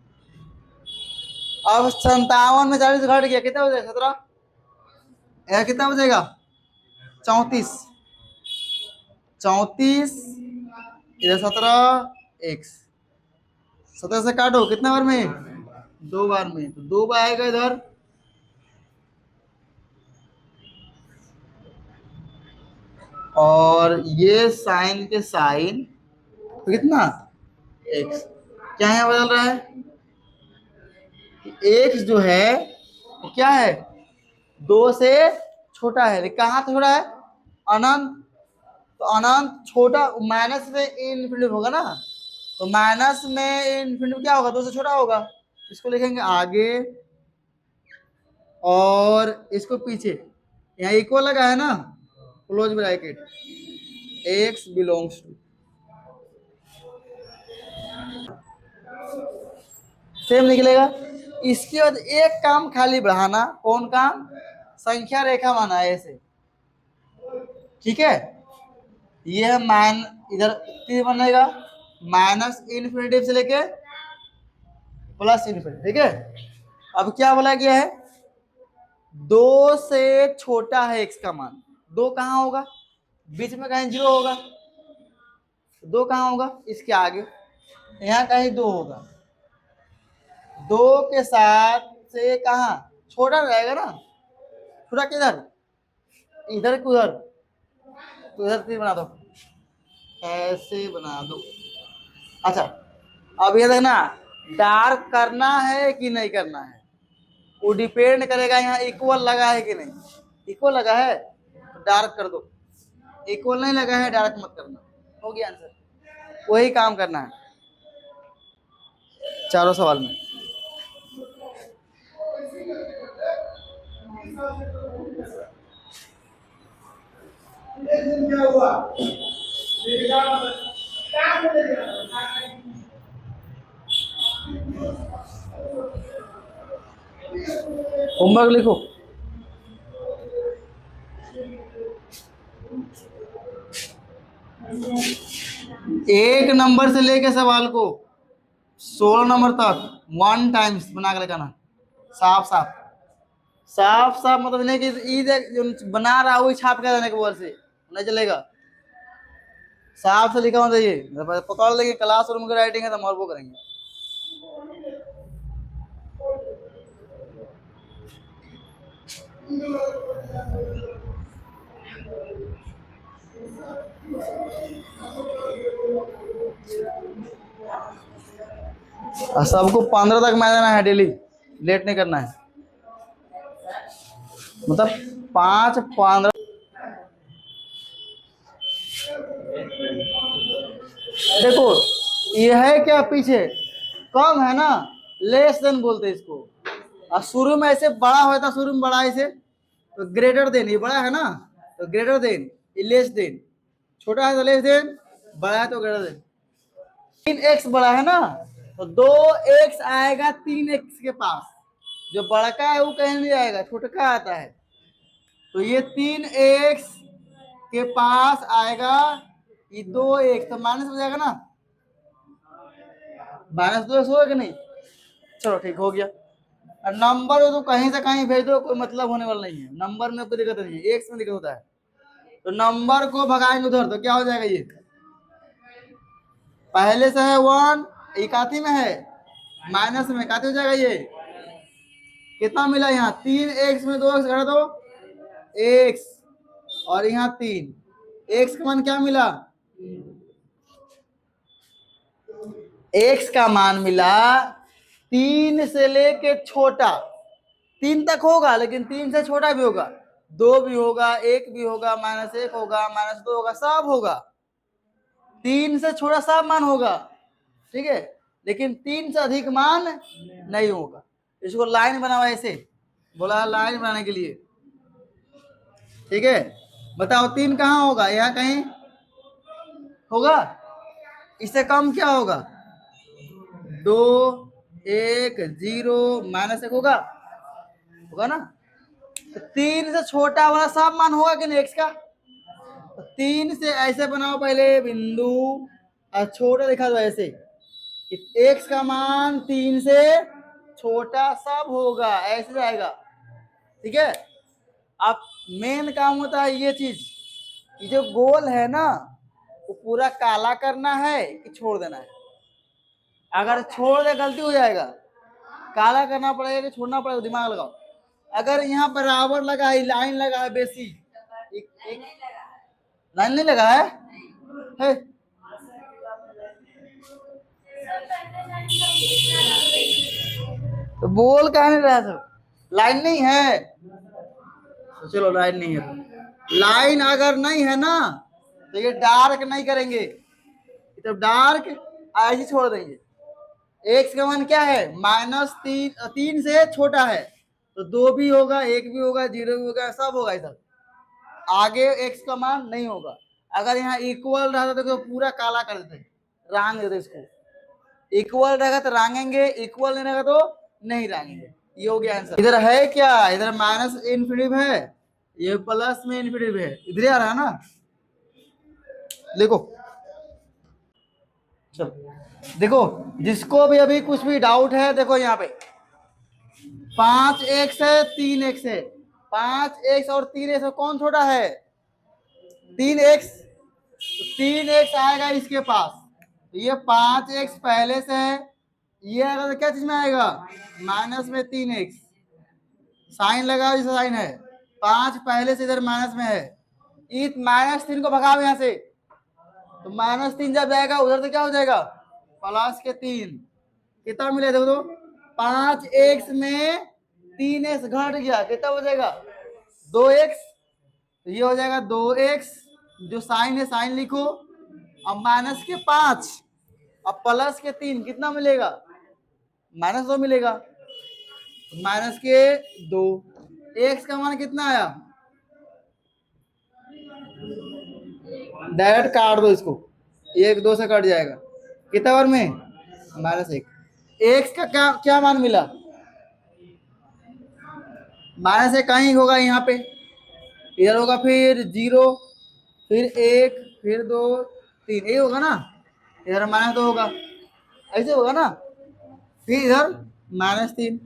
अब 57 में 40 घट गया, कितना हो जाएगा 17, यह कितना बचेगा 34, इधर 17x, 17 से काटो, कितना बार में 2 बार में, तो 2 बार आएगा इधर, और ये साइन के साइन तो कितना x, क्या है बदल रहा है, x जो है वो क्या है 2 से छोटा है, कहाँ छोटा है अनंत, तो अनंत छोटा माइनस में इनफिनिटी होगा ना, तो माइनस में इनफिनिटी क्या होगा 2 से छोटा होगा, इसको लिखेंगे आगे और इसको पीछे, यहाँ इक्वल लगा है ना, close bracket x belongs to, same निकलेगा। इसके बाद एक काम खाली बढ़ाना, कौन काम, संख्या रेखा बनाना ऐसे, ठीक है, ये है मान, इधर तीर बनेगा माइनस इनफिनिटी से लेके प्लस इनफिनिटी, ठीक है। अब क्या बोला गया है 2 से छोटा है x का मान, 2 कहाँ होगा, बीच में कहीं 0 होगा, 2 कहाँ होगा इसके आगे, यहाँ कहीं 2 होगा, 2 के साथ से कहाँ छोटा रहेगा ना, छोटा किधर, इधर के उधर, तो इधर तीर बना दो, ऐसे बना दो। अच्छा अब ये देखना डार्क करना है कि नहीं करना है, वो डिपेंड करेगा यहाँ इक्वल लगा है कि नहीं, इक्वल लगा है तो डार्क कर दो, इक्वल नहीं लगा है डार्क मत करना, हो गया आंसर, वही काम करना है चारों सवाल में। होमवर्क लिखो, एक नंबर से लेके सवाल को 16 नंबर तक 1 टाइम्स बना के लगाना, साफ साफ साफ साफ, मतलब नहीं कि जो बना रहा वही छाप के देने के बोल से नहीं चलेगा। साफ से लिखा होना चाहिए, पकड़ लेंगे क्लासरूम की राइटिंग है तो हम और वो करेंगे। और सबको 15 तक मैं देना है, डेली लेट नहीं करना है, मतलब 5 15। देखो ये है क्या पीछे, कम है ना, लेस देन बोलते हैं इसको। और शुरू में ऐसे बड़ा होता, शुरू में बड़ा ऐसे तो ग्रेटर देन, ये बड़ा है ना तो ग्रेटर देन, ये लेस देन, छोटा है तो लेस देन, बड़ा है तो ग्रेटर देन। 3x बड़ा है ना तो 2x आएगा 3x के पास, जो बड़का है वो कहीं नहीं आएगा, छोटका आता है, तो ये 3x के पास आएगा, ये 2x तो माइनस हो जाएगा ना, -2x होगा कि नहीं। चलो ठीक हो गया। और नंबर तो कहीं से कहीं भेज दो, कोई मतलब होने वाला नहीं है, नंबर में कोई दिक्कत नहीं है, एक्स में दिक्कत होता है। तो नंबर को भगाएंगे उधर तो क्या हो जाएगा, ये पहले से है 1, इकाती में है, माइनस में इकाती हो जाएगा, ये कितना मिला यहाँ 3x में 2x घटा दो x, और यहाँ 3, x का मान क्या मिला, x का मान मिला 3 से लेके छोटा, 3 तक होगा लेकिन 3 से छोटा भी होगा, 2 भी होगा, 1 भी होगा, -1 होगा, -2 होगा, सब होगा, 3 से छोटा सब मान होगा, ठीक है, लेकिन 3 से अधिक मान नहीं होगा। इसको लाइन बनाओ, ऐसे बोला लाइन बनाने के लिए, ठीक है। बताओ 3 कहाँ होगा, यहाँ कहीं होगा, इससे कम क्या होगा, 2 1 0 -1 होगा, होगा ना। तो 3 से छोटा वाला सब मान होगा कि नहीं एक्स का, तो 3 से ऐसे बनाओ पहले बिंदु, और छोटा दिखा दो ऐसे, एक्स का मान 3 से छोटा सब होगा, ऐसे जाएगा, ठीक है। अब मेन काम होता है ये चीज, ये जो गोल है ना वो पूरा काला करना है कि छोड़ देना है, अगर छोड़ दे गलती हो जाएगा, काला करना पड़ेगा कि छोड़ना पड़ेगा, दिमाग लगाओ। अगर यहाँ बराबर लगा है, लाइन लगा है बेसी, एक लाइन नहीं लगा है? तो बोल कहा नहीं रहा था, लाइन नहीं है तो चलो लाइन नहीं है, तो लाइन अगर नहीं है ना तो ये डार्क नहीं करेंगे, तो डार्क ऐसे छोड़ देंगे। एक्स का मान क्या है, -3, 3 से छोटा है तो 2 भी होगा, 1 भी होगा, 0 भी होगा, सब होगा इधर, आगे एक्स का मान नहीं होगा। अगर यहाँ इक्वल रहता तो पूरा काला कर देते, रांग देते इसको, इक्वल रहेगा तो रांगेंगे, इक्वल नहीं रहेगा तो नहीं रांगेंगे, ये हो गया आंसर। इधर है क्या, इधर माइनस इन्फिनिटिव है, ये प्लस में इन्फिनिटिव है, इधर आ रहा है ना, देखो चलो देखो, जिसको भी अभी कुछ भी डाउट है देखो यहाँ पे 5x है 3x है, 5x और 3x कौन छोटा है, 3x, तो 3x आएगा इसके पास, तो ये 5x पहले से है, ये अगर क्या चीज में आएगा, माइनस में 3x, साइन लगाओ जैसे साइन है, 5 पहले से इधर माइनस में है, इस -3 को भगाओ यहाँ से, तो -3 जब जाएगा उधर तो क्या हो जाएगा, +3, कितना मिले देखो तो, 5x में 3x घट गया, कितना हो जाएगा 2x, तो ये हो जाएगा 2x, जो साइन है साइन लिखो, अब -5 अब +3 कितना मिलेगा, -2 मिलेगा, -2, x का मान कितना आया, डायरेक्ट काट दो इसको, 1 2 से कट जाएगा, कितना बार में -1, एक्स का क्या क्या मान मिला, -1 कहीं होगा यहाँ पे, इधर होगा, फिर 0, फिर 1, फिर 2 3, ये होगा ना, इधर -2 होगा, ऐसे होगा ना, फिर इधर -3,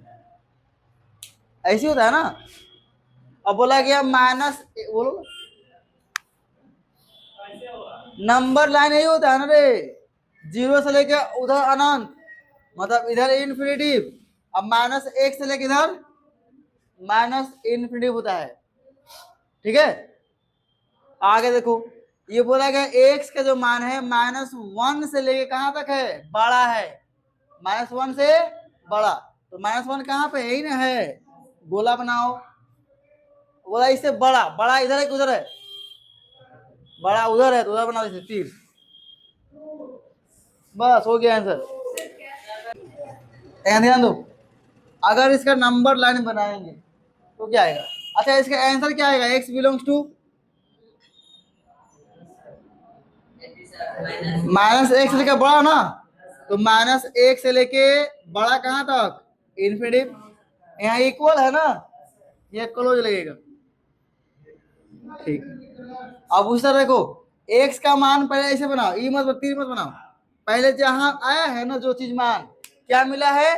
ऐसे होता है ना। अब बोला गया माइनस, बोलो नंबर लाइन यही होता है ना रे, जीरो से लेके उधर अनंत, मतलब इधर इन्फिनिटिव, अब माइनस एक से लेके इधर माइनस इन्फिनिटिव होता है। ठीक है, आगे देखो, ये बोला गया एक्स का जो मान है -1 से लेके कहां तक है, बड़ा है, -1 से बड़ा, तो -1 कहां पे है, यही ना है, गोला बनाओ, बोला इससे बड़ा, बड़ा इधर है कि उधर है, बड़ा उधर है तो उधर बनाओ इसे तीर, बस हो गया आंसर। ध्यान दो, अगर इसका नंबर लाइन बनाएंगे तो क्या आएगा, अच्छा इसका आंसर क्या आएगा, x बिलोंग्स टू -1 से लेके बड़ा ना, तो -1 से लेके बड़ा कहां तक, इन्फिनिटिव, यहाँ इक्वल है ना, ये क्लोज लगेगा। ठीक, अब उस तरह देखो, x का मान पहले ऐसे बनाओ, ई मत तीर मत बनाओ, पहले जहां आया है ना जो चीज मान, क्या मिला है,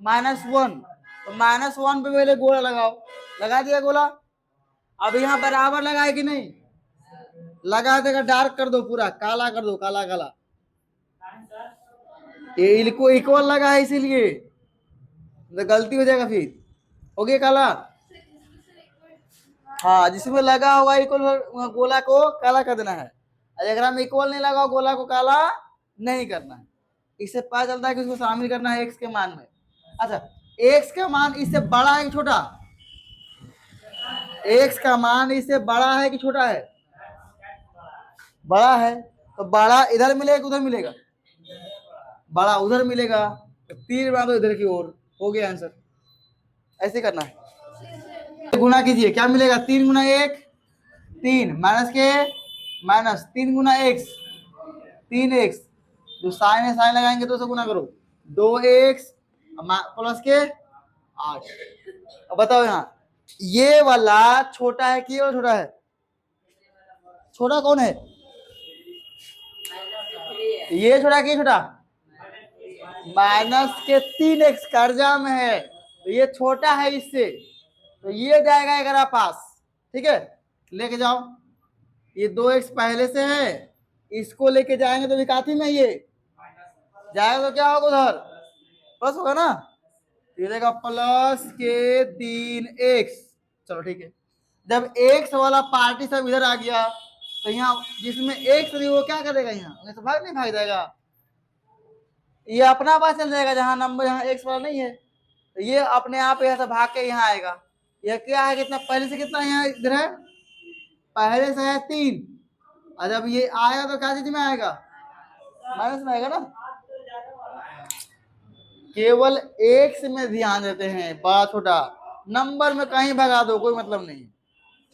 -1, तो -1 पे पहले गोला लगाओ, लगा दिया गोला, अब यहाँ बराबर लगाए कि नहीं, लगा देगा, डार्क कर दो, पूरा काला कर दो, काला काला, ये इक्वल लगा है इसीलिए, तो गलती हो जाएगा फिर, हो गया काला, हाँ जिसमें लगा होगा इक्वल गोला को काला कर देना है, अगर में इक्वल नहीं लगा गोला को काला नहीं करना है, इससे पता चलता है कि उसको शामिल करना है एक्स के मान में। अच्छा, एक्स का मान इससे बड़ा है कि छोटा, एक्स का मान इससे बड़ा है कि छोटा है, बड़ा है, तो बड़ा इधर मिलेगा कि उधर मिलेगा, बड़ा उधर मिलेगा, तो तीर बना दो इधर की ओर, हो गया आंसर, ऐसे करना है, गुना कीजिए, क्या मिलेगा, 3 गुना 1 3, माइनस के माइनस 3 गुना x 3x, जो साइन है साइन लगाएंगे तो उसे गुना करो, 2x प्लस के 8। अब बताओ यहाँ ये वाला छोटा है कि ये वाला छोटा है, छोटा कौन है, ये छोटा कि छोटा, माइनस के 3x कर्जा में है, तो ये छोटा है इससे, तो ये जाएगा 11 पास, ठीक है, लेके जाओ, ये 2x पहले से है, इसको लेके जाएंगे तो विकाती में ये जाएगा तो क्या होगा, उधर प्लस होगा ना, ये देगा प्लस के 3x, चलो ठीक है, जब x वाला पार्टी सब इधर आ गया, तो यहाँ जिसमें x नहीं वो क्या करेगा, यहाँ तो भाग नहीं भाग जाएगा, ये अपना पास चल जाएगा, जहां नंबर यहाँ x वाला नहीं है, तो ये अपने आप यहाँ से भाग के यहाँ आएगा, यह क्या है, कितना पहले से कितना यहाँ इधर है, पहले से है 3, और जब ये आएगा तो क्या चीज में आएगा, माइनस में आएगा ना, केवल एक्स में ध्यान देते हैं, बड़ा छोटा नंबर में कहीं भगा दो कोई मतलब नहीं,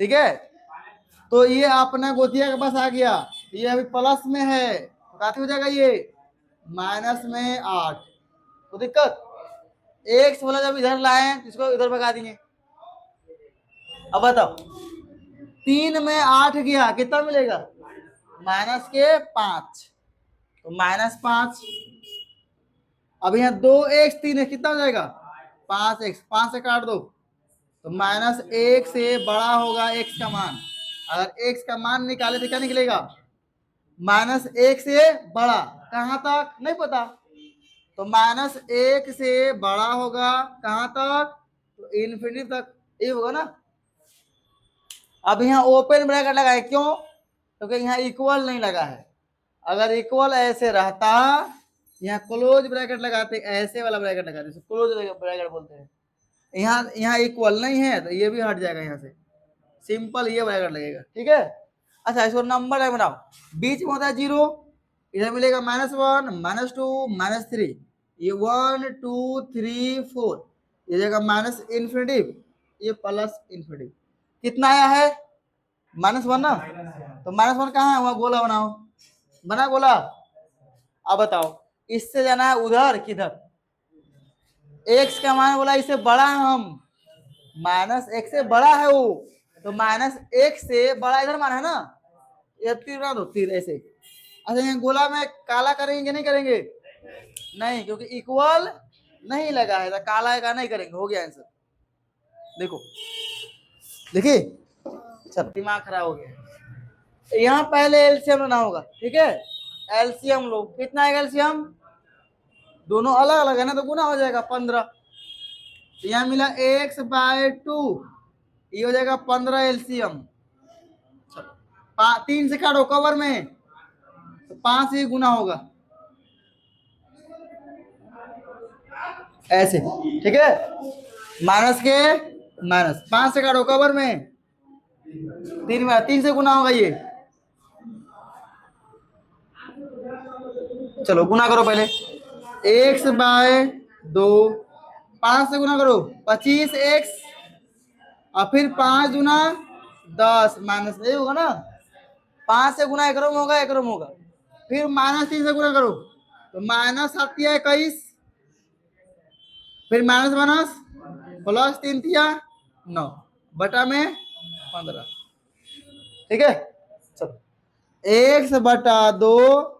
ठीक है, तो ये अपना गोतिया के पास आ गया, ये अभी प्लस में है, तो काफी हो जाएगा ये माइनस में 8, तो दिक्कत, एक्स वाला जब इधर लाए इसको इधर भगा देंगे। अब बताओ 3 में 8 गया, कितना मिलेगा, माइनस के 5, तो -5, अब यहाँ 2x 3 है, कितना हो जाएगा 5x, 5 से काट दो, तो -1 से बड़ा होगा x का मान, अगर x का मान निकाले तो क्या निकलेगा, -1 से बड़ा, कहां तक नहीं पता, तो -1 से बड़ा होगा कहां तक, तो इन्फिनिटी तक, ये होगा ना। अब यहाँ ओपन ब्रैकेट लगाए, क्यों, क्योंकि यहाँ इक्वल नहीं लगा है, अगर इक्वल ऐसे रहता, यहाँ क्लोज ब्रैकेट लगाते, ऐसे वाला ब्रैकेट लगाते, क्लोज ब्रैकेट बोलते हैं, यहाँ इक्वल नहीं है तो ये भी हट जाएगा, यहाँ से सिंपल ये ब्रैकेट लगेगा, ठीक है। अच्छा इसको नंबर बनाओ, बीच में होता है 0, इधर मिलेगा -1 -2 -3, ये 1 2 3 4, ये जगह माइनस इन्फिनिटिव, ये प्लस इन्फिनिटिव, कितना आया है -1 ना, तो -1 कहाँ है, वहां गोला बनाओ, बना गोला, अब बताओ इससे जाना है उधर किधर, x का मान बोला इससे बड़ा है, हम -1 से बड़ा है वो, तो -1 से बड़ा इधर मान है ना, ये तीर बना दो, तीर ऐसे। अच्छा यहाँ गोला में काला करेंगे नहीं करेंगे, नहीं क्योंकि इक्वल नहीं लगा है, तो काला का नहीं करेंगे, हो गया आंसर, देखो देखिए, चल दिमाग खराब हो गया, यहाँ पहले एलसीएम लेना होगा, ठीक है। एलसीएम लो, कितना है एलसीएम, दोनों अलग अलग है ना, तो गुना हो जाएगा 15। तो यहाँ मिला x/2, ये हो जाएगा 15 एलसीएम। 3 से काटो कवर में, तो 5 ही गुना होगा, ऐसे, ठीक है। माइनस के माइनस, 5 से काटो कवर में, 3 से गुना होगा ये। चलो गुना करो पहले, x/2, 5 से गुना करो 25x, और फिर 5 गुना 10 माइनस, यही होगा ना। 5 से गुना एकरम होगा, एकरम होगा, फिर -3 से गुना करो, तो -7×21, फिर माइनस +3×9 बटा में 15, ठीक है। चलो, x/2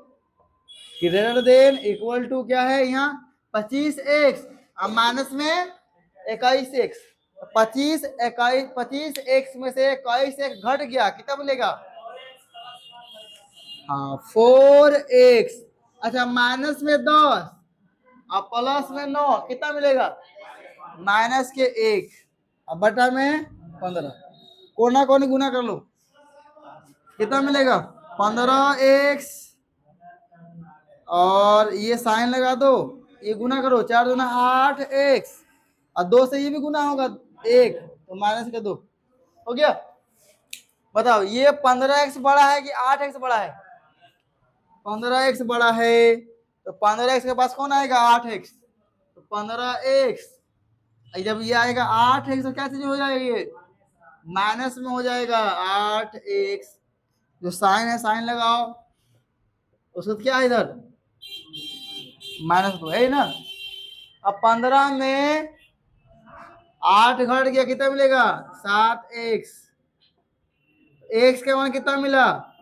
greater than equal to क्या है यहाँ 25x, अब माइनस में 21x, 25x में से 21x घट गया, कितना मिलेगा, हाँ 4x। अच्छा, माइनस में 10 और प्लस में 9, कितना मिलेगा, -1, अब बटा में 15, कोना कोनी गुना कर लो, कितना मिलेगा 15x, और ये साइन लगा दो, ये गुना करो, 4 दूना 8x, और 2 से ये भी गुना होगा 1, तो -2 हो गया। बताओ ये 15x बड़ा है कि 8x बड़ा है, 15x बड़ा है, तो 15x के पास कौन आएगा 8x, तो 15x, जब ये आएगा 8x तो क्या चीज हो जाएगा, ये माइनस में हो जाएगा 8x, जो साइन है साइन लगाओ, उसको क्या है इधर -2 है ना। अब 15 में 8 घट गया, कितना मिलेगा 7x, x का मान कितना मिला,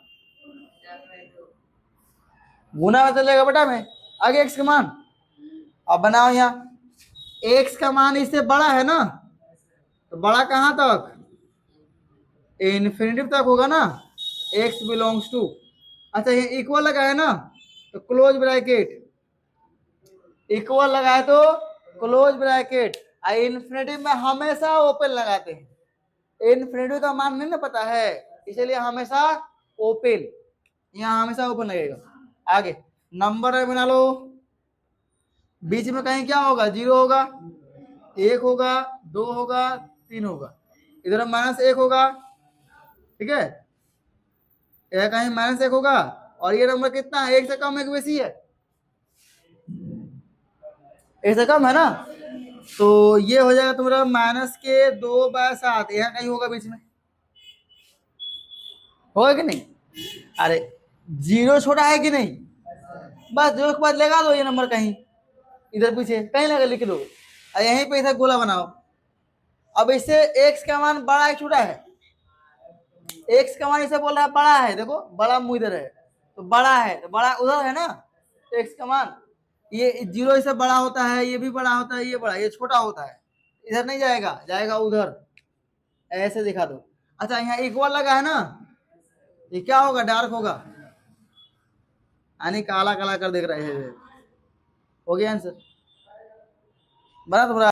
गुना में चलेगा बेटा में, आगे x का मान। अब बनाओ यहाँ, x का मान इससे बड़ा है ना, तो बड़ा कहाँ तक, इन्फिनिटी तक होगा ना, x बिलोंग्स टू, अच्छा ये इक्वल लगा है ना, तो क्लोज ब्रैकेट, इक्वल लगा है तो क्लोज ब्रैकेट, इन्फिनिटी में हमेशा ओपन लगाते हैं, इन्फिनिटी का मान नहीं ना पता है, इसलिए हमेशा ओपन, यहाँ हमेशा ओपन लगेगा। आगे नंबर बना लो, बीच में कहीं क्या होगा, 0 होगा, 1 होगा, 2 होगा, 3 होगा, इधर -1 होगा, ठीक है, यह कहीं -1 होगा, और ये नंबर कितना है, 1 से कम है कि बेसी है, 1 से कम है ना, तो ये हो जाएगा तुम्हारा -2/7, यहाँ कहीं होगा बीच में, होगा कि नहीं, अरे 0 छोटा है कि नहीं, बस 0 के बाद लगा दो ये नंबर कहीं, इधर पीछे कहीं लगा लिख दो, और यहीं पे इधर गोला बनाओ। अब इससे x का मान बड़ा है छोटा है, x का मान इसे बोल रहा है बड़ा है, देखो बड़ा मुंह इधर है, तो बड़ा है, तो बड़ा उधर है ना, तो x का मान, ये 0 इससे बड़ा होता है, ये भी बड़ा होता है, ये बड़ा, ये छोटा होता है, इधर नहीं जाएगा, जाएगा उधर, ऐसे दिखा दो। अच्छा यहाँ इक्वल लगा है ना, ये क्या होगा, डार्क होगा, यानी काला काला कर देख रहे हैं, हो गया आंसर, बना तुम्हारा।